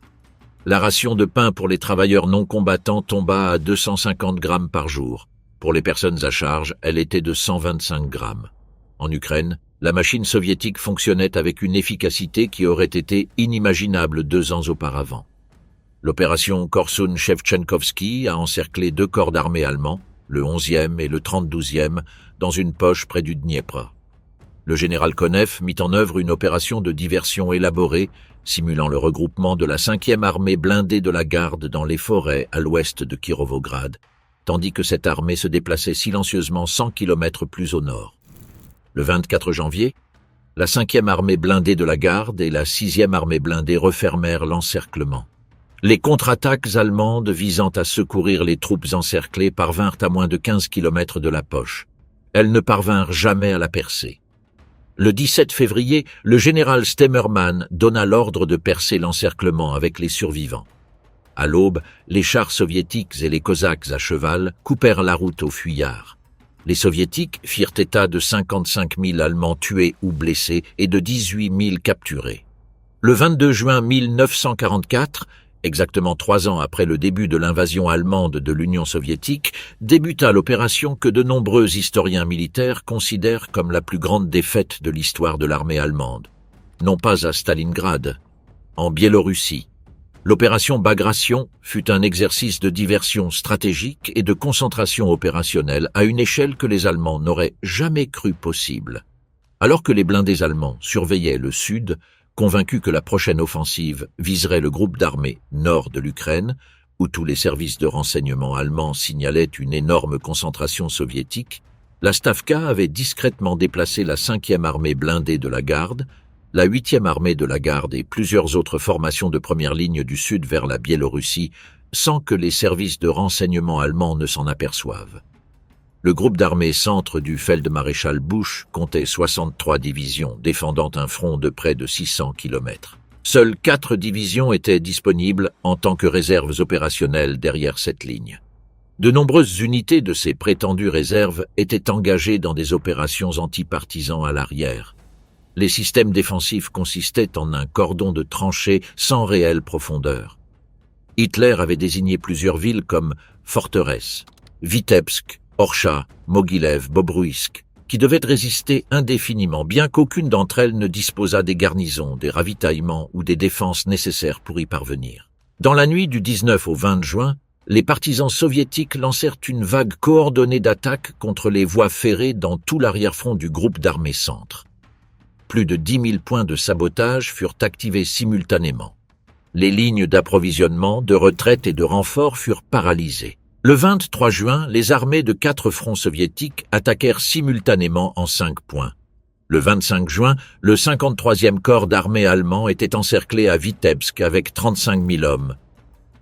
La ration de pain pour les travailleurs non combattants tomba à 250 grammes par jour. Pour les personnes à charge, elle était de 125 grammes. En Ukraine, la machine soviétique fonctionnait avec une efficacité qui aurait été inimaginable 2 ans auparavant. L'opération Korsun-Shevchenkovski a encerclé 2 corps d'armée allemands, le 11e et le 32e, dans une poche près du Dniepr. Le général Konev mit en œuvre une opération de diversion élaborée, simulant le regroupement de la 5e armée blindée de la garde dans les forêts à l'ouest de Kirovograd, tandis que cette armée se déplaçait silencieusement 100 km plus au nord. Le 24 janvier, la 5e armée blindée de la garde et la 6e armée blindée refermèrent l'encerclement. Les contre-attaques allemandes visant à secourir les troupes encerclées parvinrent à moins de 15 km de la poche. Elles ne parvinrent jamais à la percer. Le 17 février, le général Stemmermann donna l'ordre de percer l'encerclement avec les survivants. À l'aube, les chars soviétiques et les cosaques à cheval coupèrent la route aux fuyards. Les soviétiques firent état de 55 000 Allemands tués ou blessés et de 18 000 capturés. Le 22 juin 1944, exactement 3 ans après le début de l'invasion allemande de l'Union soviétique, débuta l'opération que de nombreux historiens militaires considèrent comme la plus grande défaite de l'histoire de l'armée allemande. Non pas à Stalingrad, en Biélorussie. L'opération Bagration fut un exercice de diversion stratégique et de concentration opérationnelle à une échelle que les Allemands n'auraient jamais cru possible. Alors que les blindés allemands surveillaient le sud, convaincus que la prochaine offensive viserait le groupe d'armées nord de l'Ukraine, où tous les services de renseignement allemands signalaient une énorme concentration soviétique, la Stavka avait discrètement déplacé la 5e armée blindée de la garde, la 8e armée de la garde et plusieurs autres formations de première ligne du sud vers la Biélorussie, sans que les services de renseignement allemands ne s'en aperçoivent. Le groupe d'armées centre du Feldmaréchal Busch comptait 63 divisions, défendant un front de près de 600 km. Seules 4 divisions étaient disponibles en tant que réserves opérationnelles derrière cette ligne. De nombreuses unités de ces prétendues réserves étaient engagées dans des opérations antipartisans à l'arrière. Les systèmes défensifs consistaient en un cordon de tranchées sans réelle profondeur. Hitler avait désigné plusieurs villes comme forteresses, Vitebsk, Orsha, Mogilev, Bobruisk, qui devaient résister indéfiniment, bien qu'aucune d'entre elles ne disposât des garnisons, des ravitaillements ou des défenses nécessaires pour y parvenir. Dans la nuit du 19 au 20 juin, les partisans soviétiques lancèrent une vague coordonnée d'attaques contre les voies ferrées dans tout l'arrière-front du groupe d'armées centre. Plus de 10 000 points de sabotage furent activés simultanément. Les lignes d'approvisionnement, de retraite et de renfort furent paralysées. Le 23 juin, les armées de 4 fronts soviétiques attaquèrent simultanément en 5 points. Le 25 juin, le 53e corps d'armée allemand était encerclé à Vitebsk avec 35 000 hommes.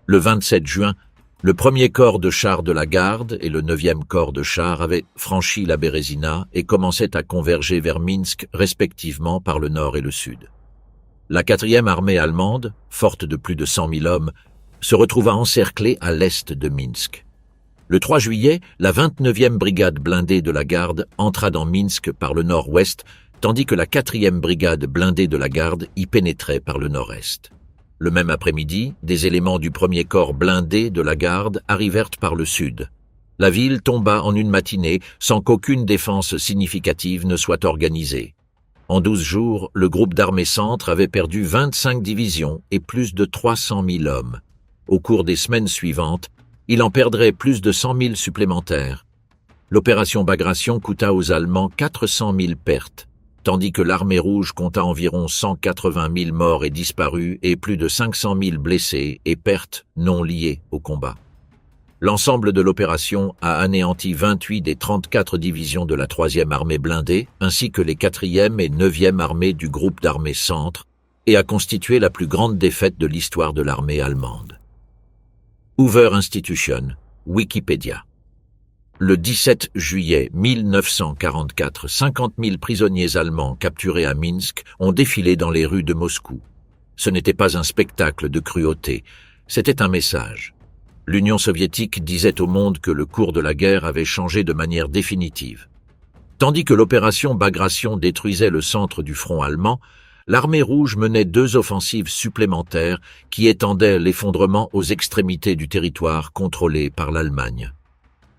Le 27 juin, le 1er corps de chars de la garde et le 9e corps de chars avaient franchi la Bérésina et commençaient à converger vers Minsk respectivement par le nord et le sud. La 4e armée allemande, forte de plus de 100 000 hommes, se retrouva encerclée à l'est de Minsk. Le 3 juillet, la 29e brigade blindée de la garde entra dans Minsk par le nord-ouest, tandis que la 4e brigade blindée de la garde y pénétrait par le nord-est. Le même après-midi, des éléments du 1er corps blindé de la garde arrivèrent par le sud. La ville tomba en une matinée sans qu'aucune défense significative ne soit organisée. En 12 jours, le groupe d'armées centre avait perdu 25 divisions et plus de 300 000 hommes. Au cours des semaines suivantes, il en perdrait plus de 100 000 supplémentaires. L'opération Bagration coûta aux Allemands 400 000 pertes, tandis que l'armée rouge compta environ 180 000 morts et disparus et plus de 500 000 blessés et pertes non liées au combat. L'ensemble de l'opération a anéanti 28 des 34 divisions de la 3e armée blindée, ainsi que les 4e et 9e armées du groupe d'armées centre, et a constitué la plus grande défaite de l'histoire de l'armée allemande. Hoover Institution, Wikipédia. Le 17 juillet 1944, 50 000 prisonniers allemands capturés à Minsk ont défilé dans les rues de Moscou. Ce n'était pas un spectacle de cruauté, c'était un message. L'Union soviétique disait au monde que le cours de la guerre avait changé de manière définitive. Tandis que l'opération Bagration détruisait le centre du front allemand, l'armée rouge menait 2 offensives supplémentaires qui étendaient l'effondrement aux extrémités du territoire contrôlé par l'Allemagne.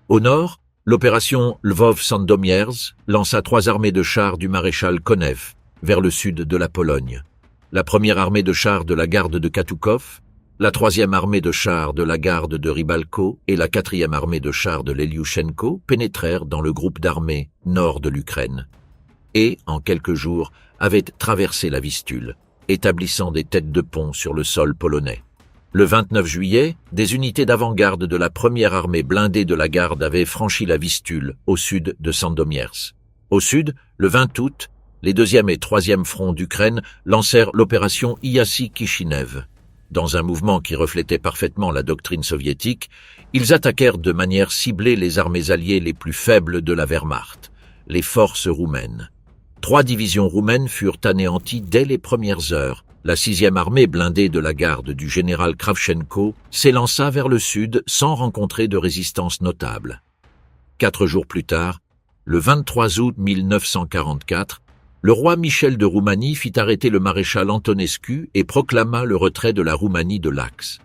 Au nord, l'opération Lvov-Sandomierz lança 3 armées de chars du maréchal Konev vers le sud de la Pologne. La 1re armée de chars de la garde de Katoukov, la 3e armée de chars de la garde de Rybalko et la 4e armée de chars de Leliouchenko pénétrèrent dans le groupe d'armées nord de l'Ukraine. et, en quelques jours, avait traversé la Vistule, établissant des têtes de pont sur le sol polonais. Le 29 juillet, des unités d'avant-garde de la première armée blindée de la garde avaient franchi la Vistule, au sud de Sandomierz. Au sud, le 20 août, les 2e et 3e fronts d'Ukraine lancèrent l'opération Iassi-Kishinev. Dans un mouvement qui reflétait parfaitement la doctrine soviétique, ils attaquèrent de manière ciblée les armées alliées les plus faibles de la Wehrmacht, les forces roumaines. 3 divisions roumaines furent anéanties dès les premières heures. La 6e armée blindée de la garde du général Kravchenko s'élança vers le sud sans rencontrer de résistance notable. 4 jours plus tard, le 23 août 1944, le roi Michel de Roumanie fit arrêter le maréchal Antonescu et proclama le retrait de la Roumanie de l'Axe.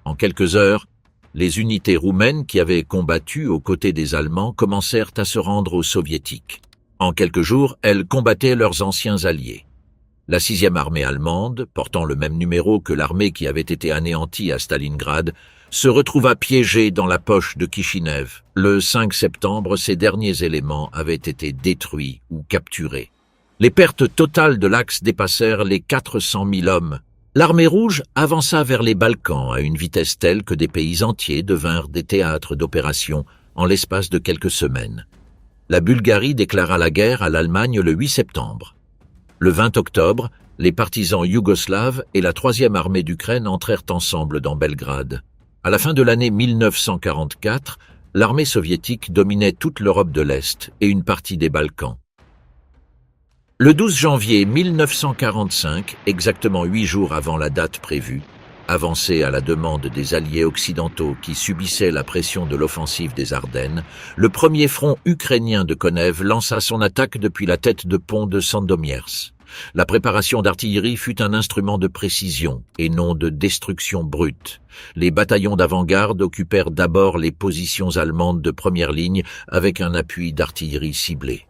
En quelques heures, les unités roumaines qui avaient combattu aux côtés des Allemands commencèrent à se rendre aux Soviétiques. En quelques jours, elles combattaient leurs anciens alliés. La 6e armée allemande, portant le même numéro que l'armée qui avait été anéantie à Stalingrad, se retrouva piégée dans la poche de Kishinev. Le 5 septembre, ces derniers éléments avaient été détruits ou capturés. Les pertes totales de l'Axe dépassèrent les 400 000 hommes. L'armée rouge avança vers les Balkans à une vitesse telle que des pays entiers devinrent des théâtres d'opérations en l'espace de quelques semaines. La Bulgarie déclara la guerre à l'Allemagne le 8 septembre. Le 20 octobre, les partisans yougoslaves et la 3e armée d'Ukraine entrèrent ensemble dans Belgrade. À la fin de l'année 1944, l'armée soviétique dominait toute l'Europe de l'Est et une partie des Balkans. Le 12 janvier 1945, exactement 8 jours avant la date prévue, avancé à la demande des alliés occidentaux qui subissaient la pression de l'offensive des Ardennes, le premier front ukrainien de Konev lança son attaque depuis la tête de pont de Sandomierz. La préparation d'artillerie fut un instrument de précision et non de destruction brute. Les bataillons d'avant-garde occupèrent d'abord les positions allemandes de première ligne avec un appui d'artillerie ciblée.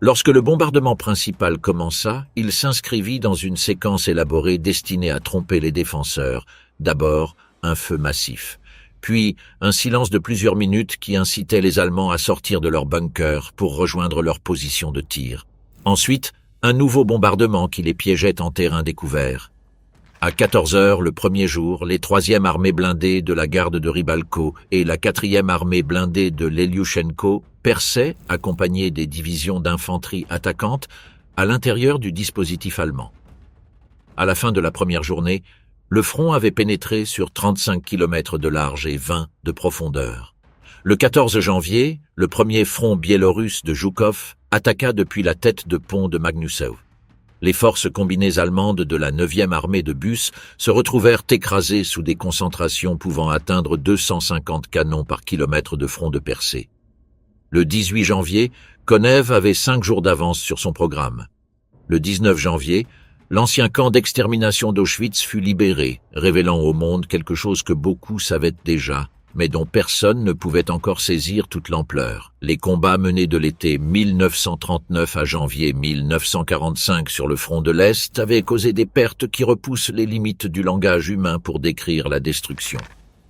Lorsque le bombardement principal commença, il s'inscrivit dans une séquence élaborée destinée à tromper les défenseurs. D'abord, un feu massif, puis un silence de plusieurs minutes qui incitait les Allemands à sortir de leur bunker pour rejoindre leur position de tir. Ensuite, un nouveau bombardement qui les piégeait en terrain découvert. À 14 heures le premier jour, les 3e armées blindées de la garde de Rybalko et la 4e armée blindée de Leliouchenko perçaient, accompagnées des divisions d'infanterie attaquantes, à l'intérieur du dispositif allemand. À la fin de la première journée, le front avait pénétré sur 35 km de large et 20 de profondeur. Le 14 janvier, le premier front biélorusse de Zhukov attaqua depuis la tête de pont de Magnusov. Les forces combinées allemandes de la 9e armée de Busse se retrouvèrent écrasées sous des concentrations pouvant atteindre 250 canons par kilomètre de front de percée. Le 18 janvier, Konev avait 5 jours d'avance sur son programme. Le 19 janvier, l'ancien camp d'extermination d'Auschwitz fut libéré, révélant au monde quelque chose que beaucoup savaient déjà, mais dont personne ne pouvait encore saisir toute l'ampleur. Les combats menés de l'été 1939 à janvier 1945 sur le front de l'Est avaient causé des pertes qui repoussent les limites du langage humain pour décrire la destruction.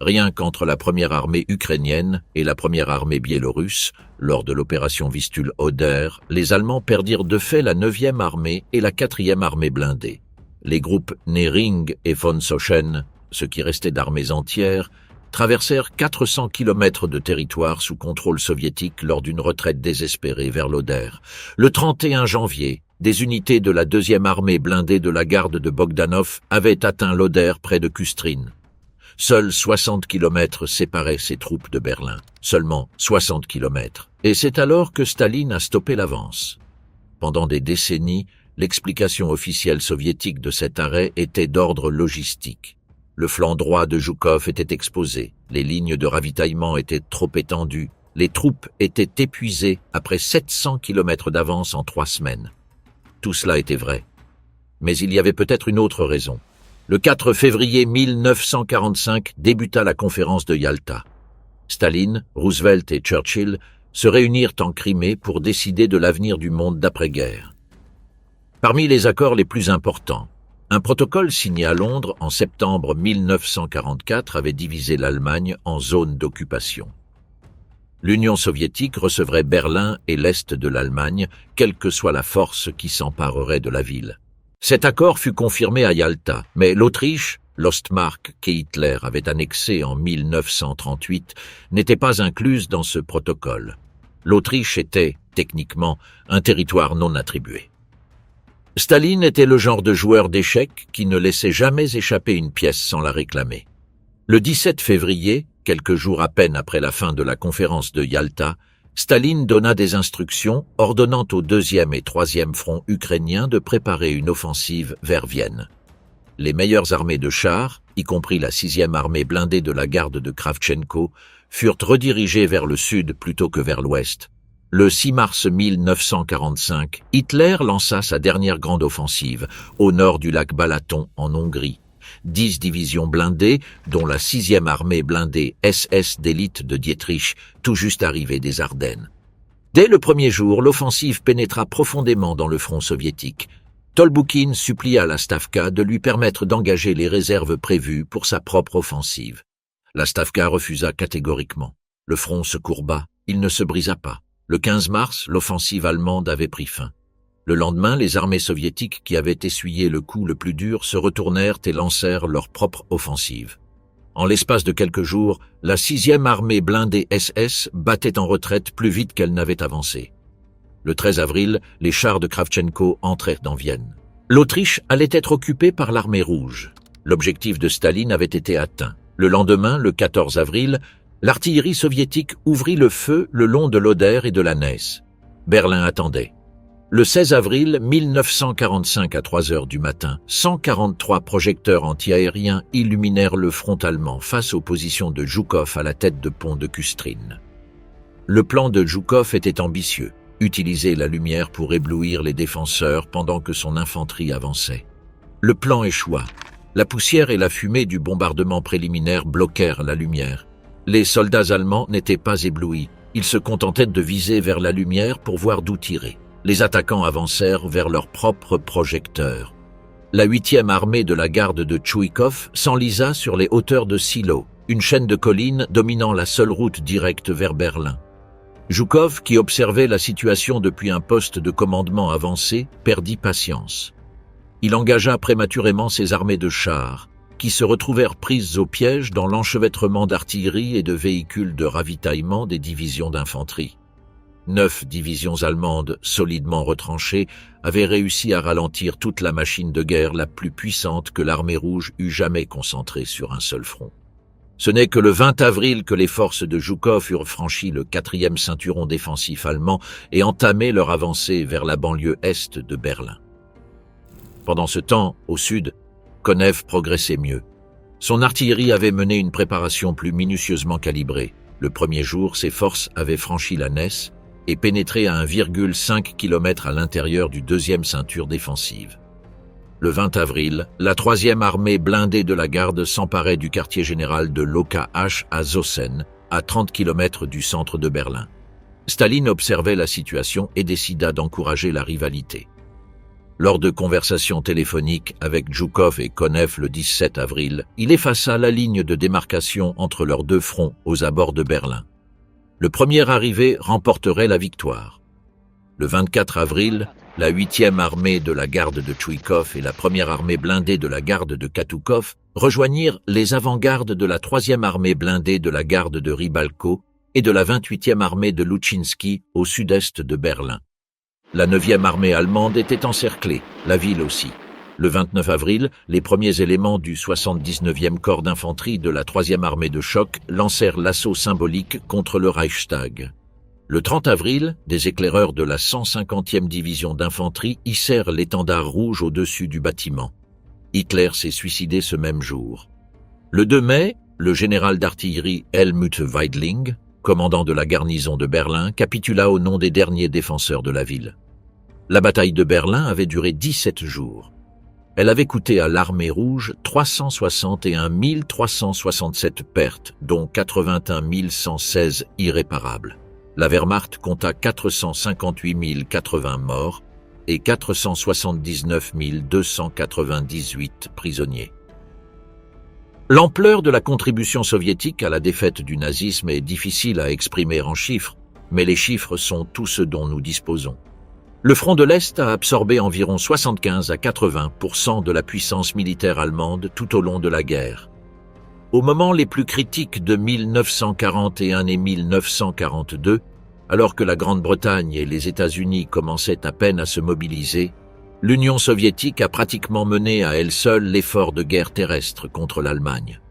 Rien qu'entre la première armée ukrainienne et la première armée biélorusse, lors de l'opération Vistule-Oder, les Allemands perdirent de fait la 9e armée et la 4e armée blindée. Les groupes Nering et von Sochen, ce qui restait d'armées entières, traversèrent 400 km de territoire sous contrôle soviétique lors d'une retraite désespérée vers l'Oder. Le 31 janvier, des unités de la 2e armée blindée de la garde de Bogdanov avaient atteint l'Oder près de Kustrin. Seuls 60 km séparaient ces troupes de Berlin. Seulement 60 km. Et c'est alors que Staline a stoppé l'avance. Pendant des décennies, l'explication officielle soviétique de cet arrêt était d'ordre logistique. Le flanc droit de Zhukov était exposé, les lignes de ravitaillement étaient trop étendues, les troupes étaient épuisées après 700 km d'avance en 3 semaines. Tout cela était vrai. Mais il y avait peut-être une autre raison. Le 4 février 1945 débuta la conférence de Yalta. Staline, Roosevelt et Churchill se réunirent en Crimée pour décider de l'avenir du monde d'après-guerre. Parmi les accords les plus importants, un protocole signé à Londres en septembre 1944 avait divisé l'Allemagne en zones d'occupation. L'Union soviétique recevrait Berlin et l'Est de l'Allemagne, quelle que soit la force qui s'emparerait de la ville. Cet accord fut confirmé à Yalta, mais l'Autriche, l'Ostmark qu'Hitler avait annexée en 1938, n'était pas incluse dans ce protocole. L'Autriche était, techniquement, un territoire non attribué. Staline était le genre de joueur d'échecs qui ne laissait jamais échapper une pièce sans la réclamer. Le 17 février, quelques jours à peine après la fin de la conférence de Yalta, Staline donna des instructions ordonnant au 2e et 3e front ukrainien de préparer une offensive vers Vienne. Les meilleures armées de chars, y compris la 6e armée blindée de la garde de Kravchenko, furent redirigées vers le sud plutôt que vers l'ouest. Le 6 mars 1945, Hitler lança sa dernière grande offensive, au nord du lac Balaton, en Hongrie. 10 divisions blindées, dont la 6e armée blindée SS d'élite de Dietrich, tout juste arrivée des Ardennes. Dès le premier jour, l'offensive pénétra profondément dans le front soviétique. Tolboukine supplia la Stavka de lui permettre d'engager les réserves prévues pour sa propre offensive. La Stavka refusa catégoriquement. Le front se courba, il ne se brisa pas. Le 15 mars, l'offensive allemande avait pris fin. Le lendemain, les armées soviétiques qui avaient essuyé le coup le plus dur se retournèrent et lancèrent leur propre offensive. En l'espace de quelques jours, la 6e armée blindée SS battait en retraite plus vite qu'elle n'avait avancé. Le 13 avril, les chars de Kravchenko entrèrent dans Vienne. L'Autriche allait être occupée par l'armée rouge. L'objectif de Staline avait été atteint. Le lendemain, le 14 avril, l'artillerie soviétique ouvrit le feu le long de l'Oder et de la Nesse. Berlin attendait. Le 16 avril 1945 à 3 heures du matin, 143 projecteurs antiaériens illuminèrent le front allemand face aux positions de Zhukov à la tête de pont de Kustrine. Le plan de Zhukov était ambitieux, utiliser la lumière pour éblouir les défenseurs pendant que son infanterie avançait. Le plan échoua. La poussière et la fumée du bombardement préliminaire bloquèrent la lumière. Les soldats allemands n'étaient pas éblouis, ils se contentaient de viser vers la lumière pour voir d'où tirer. Les attaquants avancèrent vers leurs propres projecteurs. La 8e armée de la garde de Tchouikov s'enlisa sur les hauteurs de Silo, une chaîne de collines dominant la seule route directe vers Berlin. Zhukov, qui observait la situation depuis un poste de commandement avancé, perdit patience. Il engagea prématurément ses armées de chars, qui se retrouvèrent prises au piège dans l'enchevêtrement d'artillerie et de véhicules de ravitaillement des divisions d'infanterie. 9 divisions allemandes solidement retranchées avaient réussi à ralentir toute la machine de guerre la plus puissante que l'armée rouge eût jamais concentrée sur un seul front. Ce n'est que le 20 avril que les forces de Zhukov eurent franchi le 4e ceinturon défensif allemand et entamé leur avancée vers la banlieue est de Berlin. Pendant ce temps, au sud, Konev progressait mieux. Son artillerie avait mené une préparation plus minutieusement calibrée. Le premier jour, ses forces avaient franchi la Nesse et pénétré à 1,5 km à l'intérieur du 2e ceinture défensive. Le 20 avril, la 3e armée blindée de la garde s'emparait du quartier général de l'OKH à Zossen, à 30 km du centre de Berlin. Staline observait la situation et décida d'encourager la rivalité. Lors de conversations téléphoniques avec Zhukov et Konev le 17 avril, il effaça la ligne de démarcation entre leurs deux fronts aux abords de Berlin. Le premier arrivé remporterait la victoire. Le 24 avril, la 8e armée de la garde de Tchouikov et la 1re armée blindée de la garde de Katoukov rejoignirent les avant-gardes de la 3e armée blindée de la garde de Rybalko et de la 28e armée de Louchinski au sud-est de Berlin. La 9e armée allemande était encerclée, la ville aussi. Le 29 avril, les premiers éléments du 79e corps d'infanterie de la 3e armée de choc lancèrent l'assaut symbolique contre le Reichstag. Le 30 avril, des éclaireurs de la 150e division d'infanterie hissèrent l'étendard rouge au-dessus du bâtiment. Hitler s'est suicidé ce même jour. Le 2 mai, le général d'artillerie Helmut Weidling, commandant de la garnison de Berlin, capitula au nom des derniers défenseurs de la ville. La bataille de Berlin avait duré 17 jours. Elle avait coûté à l'armée rouge 361 367 pertes, dont 81 116 irréparables. La Wehrmacht compta 458 080 morts et 479 298 prisonniers. L'ampleur de la contribution soviétique à la défaite du nazisme est difficile à exprimer en chiffres, mais les chiffres sont tout ce dont nous disposons. Le front de l'Est a absorbé environ 75 à 80% de la puissance militaire allemande tout au long de la guerre. Au moment les plus critiques de 1941 et 1942, alors que la Grande-Bretagne et les États-Unis commençaient à peine à se mobiliser, l'Union soviétique a pratiquement mené à elle seule l'effort de guerre terrestre contre l'Allemagne.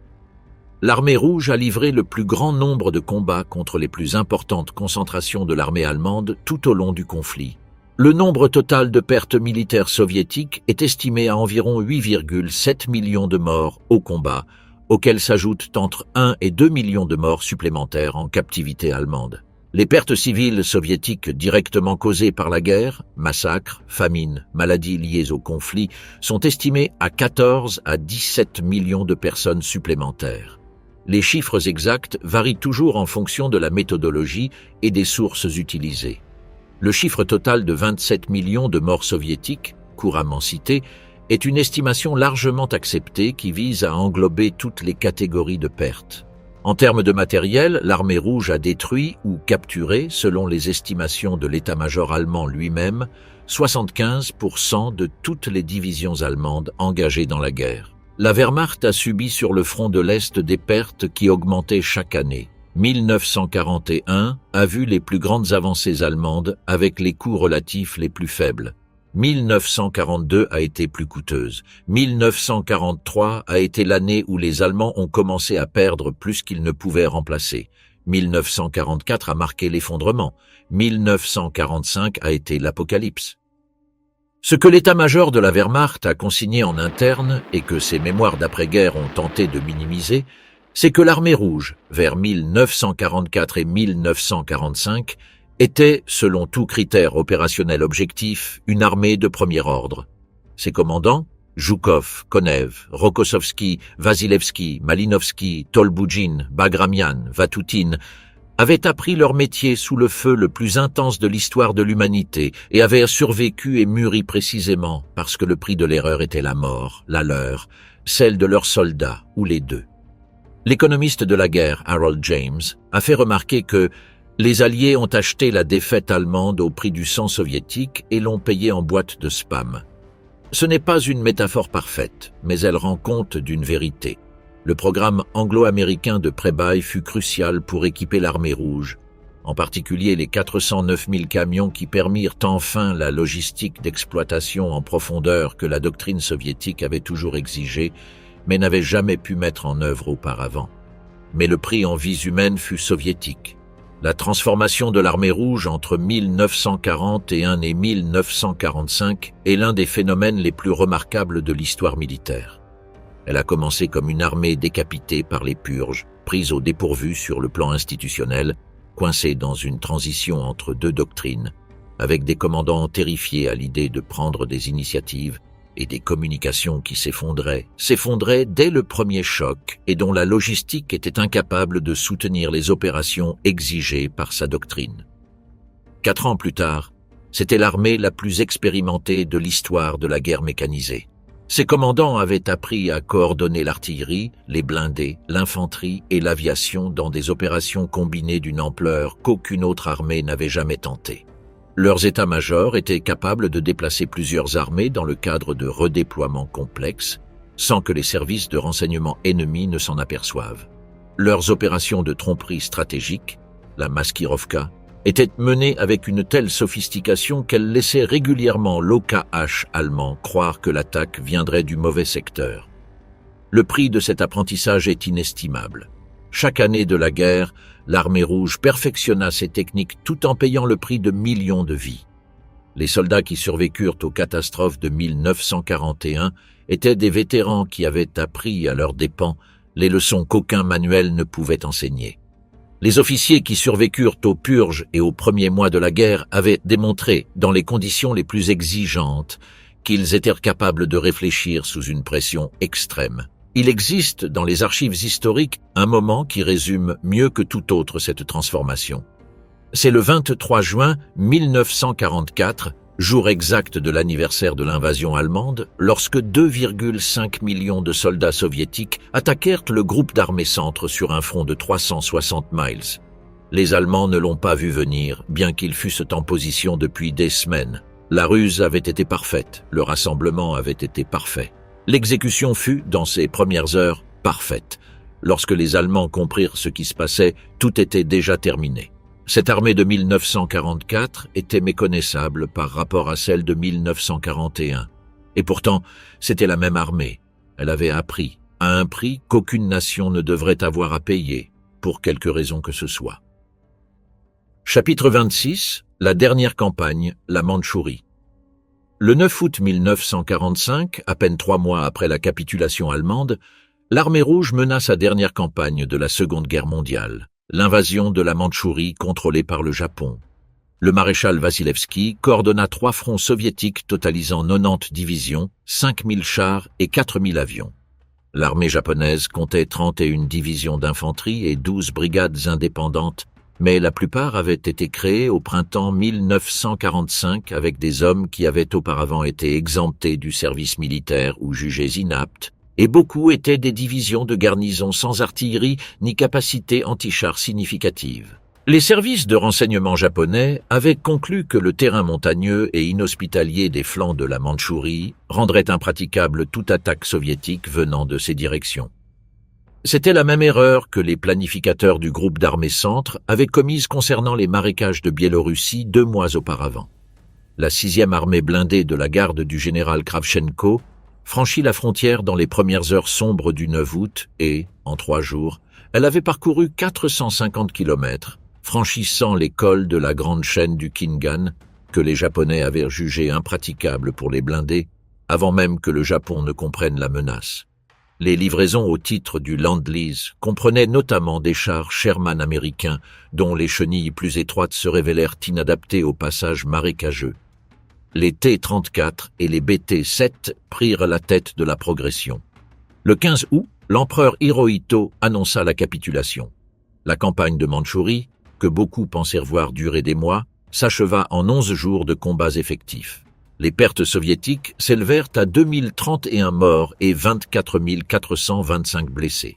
L'Armée rouge a livré le plus grand nombre de combats contre les plus importantes concentrations de l'armée allemande tout au long du conflit. Le nombre total de pertes militaires soviétiques est estimé à environ 8,7 millions de morts au combat, auxquels s'ajoutent entre 1 et 2 millions de morts supplémentaires en captivité allemande. Les pertes civiles soviétiques directement causées par la guerre, massacres, famines, maladies liées au conflit, sont estimées à 14 à 17 millions de personnes supplémentaires. Les chiffres exacts varient toujours en fonction de la méthodologie et des sources utilisées. Le chiffre total de 27 millions de morts soviétiques, couramment cité, est une estimation largement acceptée qui vise à englober toutes les catégories de pertes. En termes de matériel, l'armée rouge a détruit ou capturé, selon les estimations de l'état-major allemand lui-même, 75% de toutes les divisions allemandes engagées dans la guerre. La Wehrmacht a subi sur le front de l'Est des pertes qui augmentaient chaque année. 1941 a vu les plus grandes avancées allemandes avec les coûts relatifs les plus faibles. 1942 a été plus coûteuse. 1943 a été l'année où les Allemands ont commencé à perdre plus qu'ils ne pouvaient remplacer. 1944 a marqué l'effondrement. 1945 a été l'apocalypse. Ce que l'état-major de la Wehrmacht a consigné en interne et que ses mémoires d'après-guerre ont tenté de minimiser, c'est que l'armée rouge, vers 1944 et 1945, était, selon tout critère opérationnel objectif, une armée de premier ordre. Ses commandants, Zhukov, Konev, Rokossovski, Vasilevski, Malinovski, Tolboudjine, Bagramian, Vatoutine, avaient appris leur métier sous le feu le plus intense de l'histoire de l'humanité et avaient survécu et mûri précisément parce que le prix de l'erreur était la mort, la leur, celle de leurs soldats ou les deux. L'économiste de la guerre, Harold James, a fait remarquer que les Alliés ont acheté la défaite allemande au prix du sang soviétique et l'ont payée en boîte de spam. Ce n'est pas une métaphore parfaite, mais elle rend compte d'une vérité. Le programme anglo-américain de pré-bail fut crucial pour équiper l'armée rouge, en particulier les 409 000 camions qui permirent enfin la logistique d'exploitation en profondeur que la doctrine soviétique avait toujours exigée, mais n'avait jamais pu mettre en œuvre auparavant. Mais le prix en vies humaines fut soviétique. La transformation de l'armée rouge entre 1941 et 1945 est l'un des phénomènes les plus remarquables de l'histoire militaire. Elle a commencé comme une armée décapitée par les purges, prise au dépourvu sur le plan institutionnel, coincée dans une transition entre deux doctrines, avec des commandants terrifiés à l'idée de prendre des initiatives et des communications qui s'effondraient dès le premier choc et dont la logistique était incapable de soutenir les opérations exigées par sa doctrine. 4 ans plus tard, c'était l'armée la plus expérimentée de l'histoire de la guerre mécanisée. Ses commandants avaient appris à coordonner l'artillerie, les blindés, l'infanterie et l'aviation dans des opérations combinées d'une ampleur qu'aucune autre armée n'avait jamais tentée. Leurs états-majors étaient capables de déplacer plusieurs armées dans le cadre de redéploiements complexes, sans que les services de renseignement ennemis ne s'en aperçoivent. Leurs opérations de tromperie stratégique, la Maskirovka, étaient menées avec une telle sophistication qu'elles laissaient régulièrement l'OKH allemand croire que l'attaque viendrait du mauvais secteur. Le prix de cet apprentissage est inestimable. Chaque année de la guerre, l'armée rouge perfectionna ses techniques tout en payant le prix de millions de vies. Les soldats qui survécurent aux catastrophes de 1941 étaient des vétérans qui avaient appris à leurs dépens les leçons qu'aucun manuel ne pouvait enseigner. Les officiers qui survécurent aux purges et aux premiers mois de la guerre avaient démontré, dans les conditions les plus exigeantes, qu'ils étaient capables de réfléchir sous une pression extrême. Il existe dans les archives historiques un moment qui résume mieux que tout autre cette transformation. C'est le 23 juin 1944, jour exact de l'anniversaire de l'invasion allemande, lorsque 2,5 millions de soldats soviétiques attaquèrent le groupe d'armées centre sur un front de 360 miles. Les Allemands ne l'ont pas vu venir, bien qu'ils fussent en position depuis des semaines. La ruse avait été parfaite, le rassemblement avait été parfait. L'exécution fut, dans ses premières heures, parfaite. Lorsque les Allemands comprirent ce qui se passait, tout était déjà terminé. Cette armée de 1944 était méconnaissable par rapport à celle de 1941. Et pourtant, c'était la même armée. Elle avait appris, à un prix qu'aucune nation ne devrait avoir à payer, pour quelque raison que ce soit. Chapitre 26, la dernière campagne, la Mandchourie. Le 9 août 1945, à peine 3 mois après la capitulation allemande, l'Armée rouge mena sa dernière campagne de la Seconde Guerre mondiale, l'invasion de la Mandchourie contrôlée par le Japon. Le maréchal Vassilevski coordonna 3 fronts soviétiques totalisant 90 divisions, 5000 chars et 4000 avions. L'armée japonaise comptait 31 divisions d'infanterie et 12 brigades indépendantes, mais la plupart avaient été créées au printemps 1945 avec des hommes qui avaient auparavant été exemptés du service militaire ou jugés inaptes, et beaucoup étaient des divisions de garnison sans artillerie ni capacité anti-char significative. Les services de renseignement japonais avaient conclu que le terrain montagneux et inhospitalier des flancs de la Mandchourie rendrait impraticable toute attaque soviétique venant de ces directions. C'était la même erreur que les planificateurs du groupe d'armées centre avaient commise concernant les marécages de Biélorussie 2 mois auparavant. La 6e armée blindée de la garde du général Kravchenko franchit la frontière dans les premières heures sombres du 9 août et, en 3 jours, elle avait parcouru 450 kilomètres, franchissant les cols de la grande chaîne du Khingan, que les Japonais avaient jugé impraticable pour les blindés, avant même que le Japon ne comprenne la menace. Les livraisons au titre du Land-Lease comprenaient notamment des chars Sherman américains dont les chenilles plus étroites se révélèrent inadaptées au passage marécageux. Les T-34 et les BT-7 prirent la tête de la progression. Le 15 août, l'empereur Hirohito annonça la capitulation. La campagne de Mandchourie, que beaucoup pensèrent voir durer des mois, s'acheva en 11 jours de combats effectifs. Les pertes soviétiques s'élevèrent à 2031 morts et 24 425 blessés.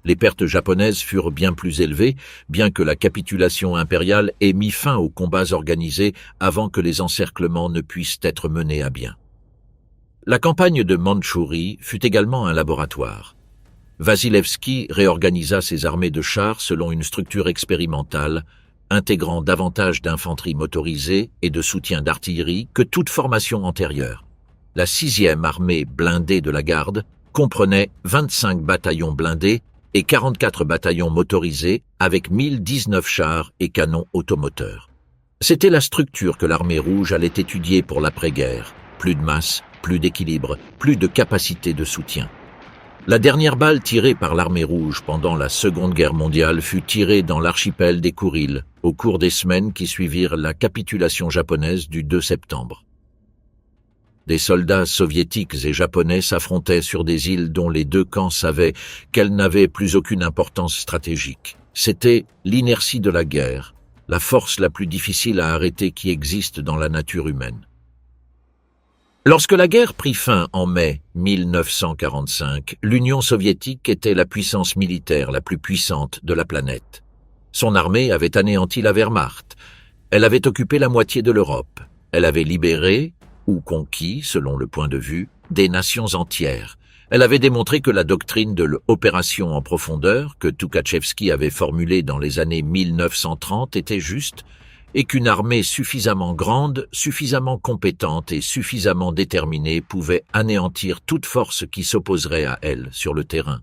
Les pertes japonaises furent bien plus élevées, bien que la capitulation impériale ait mis fin aux combats organisés avant que les encerclements ne puissent être menés à bien. La campagne de Mandchourie fut également un laboratoire. Vassilevski réorganisa ses armées de chars selon une structure expérimentale, intégrant davantage d'infanterie motorisée et de soutien d'artillerie que toute formation antérieure. La 6e armée blindée de la garde comprenait 25 bataillons blindés et 44 bataillons motorisés avec 1019 chars et canons automoteurs. C'était la structure que l'armée rouge allait étudier pour l'après-guerre. Plus de masse, plus d'équilibre, plus de capacité de soutien. La dernière balle tirée par l'armée rouge pendant la Seconde Guerre mondiale fut tirée dans l'archipel des Kouriles au cours des semaines qui suivirent la capitulation japonaise du 2 septembre. Des soldats soviétiques et japonais s'affrontaient sur des îles dont les 2 camps savaient qu'elles n'avaient plus aucune importance stratégique. C'était l'inertie de la guerre, la force la plus difficile à arrêter qui existe dans la nature humaine. Lorsque la guerre prit fin en mai 1945, l'Union soviétique était la puissance militaire la plus puissante de la planète. Son armée avait anéanti la Wehrmacht. Elle avait occupé la moitié de l'Europe. Elle avait libéré, ou conquis, selon le point de vue, des nations entières. Elle avait démontré que la doctrine de l'opération en profondeur, que Tukhachevski avait formulée dans les années 1930, était juste, et qu'une armée suffisamment grande, suffisamment compétente et suffisamment déterminée pouvait anéantir toute force qui s'opposerait à elle sur le terrain.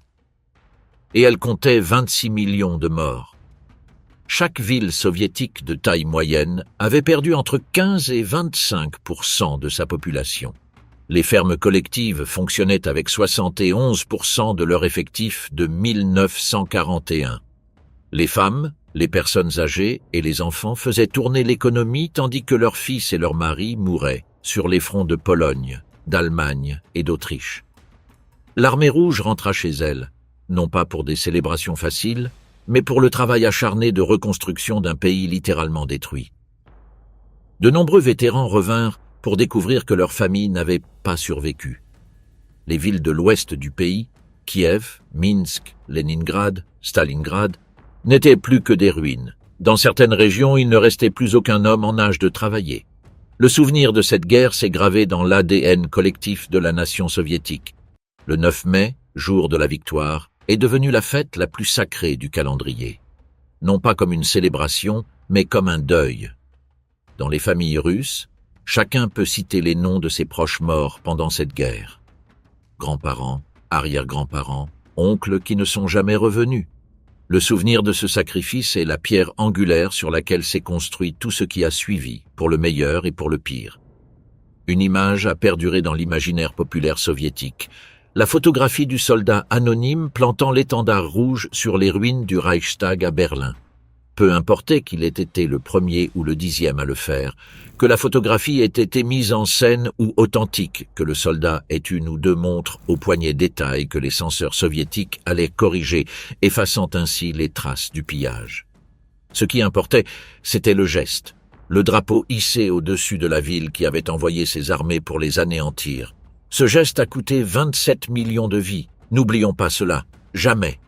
Et elle comptait 26 millions de morts. Chaque ville soviétique de taille moyenne avait perdu entre 15 et 25% de sa population. Les fermes collectives fonctionnaient avec 71% de leur effectif de 1941. Les femmes, les personnes âgées et les enfants faisaient tourner l'économie tandis que leurs fils et leurs maris mouraient sur les fronts de Pologne, d'Allemagne et d'Autriche. L'armée rouge rentra chez elle, non pas pour des célébrations faciles, mais pour le travail acharné de reconstruction d'un pays littéralement détruit. De nombreux vétérans revinrent pour découvrir que leur famille n'avait pas survécu. Les villes de l'ouest du pays, Kiev, Minsk, Leningrad, Stalingrad, n'étaient plus que des ruines. Dans certaines régions, il ne restait plus aucun homme en âge de travailler. Le souvenir de cette guerre s'est gravé dans l'ADN collectif de la nation soviétique. Le 9 mai, jour de la victoire, est devenu la fête la plus sacrée du calendrier. Non pas comme une célébration, mais comme un deuil. Dans les familles russes, chacun peut citer les noms de ses proches morts pendant cette guerre. Grands-parents, arrière-grands-parents, oncles qui ne sont jamais revenus. Le souvenir de ce sacrifice est la pierre angulaire sur laquelle s'est construit tout ce qui a suivi, pour le meilleur et pour le pire. Une image a perduré dans l'imaginaire populaire soviétique. La photographie du soldat anonyme plantant l'étendard rouge sur les ruines du Reichstag à Berlin. Peu importait qu'il ait été le premier ou le 10e à le faire, que la photographie ait été mise en scène ou authentique, que le soldat ait une ou deux montres au poignet d'état et que les censeurs soviétiques allaient corriger, effaçant ainsi les traces du pillage. Ce qui importait, c'était le geste, le drapeau hissé au-dessus de la ville qui avait envoyé ses armées pour les anéantir. Ce geste a coûté 27 millions de vies. N'oublions pas cela, jamais.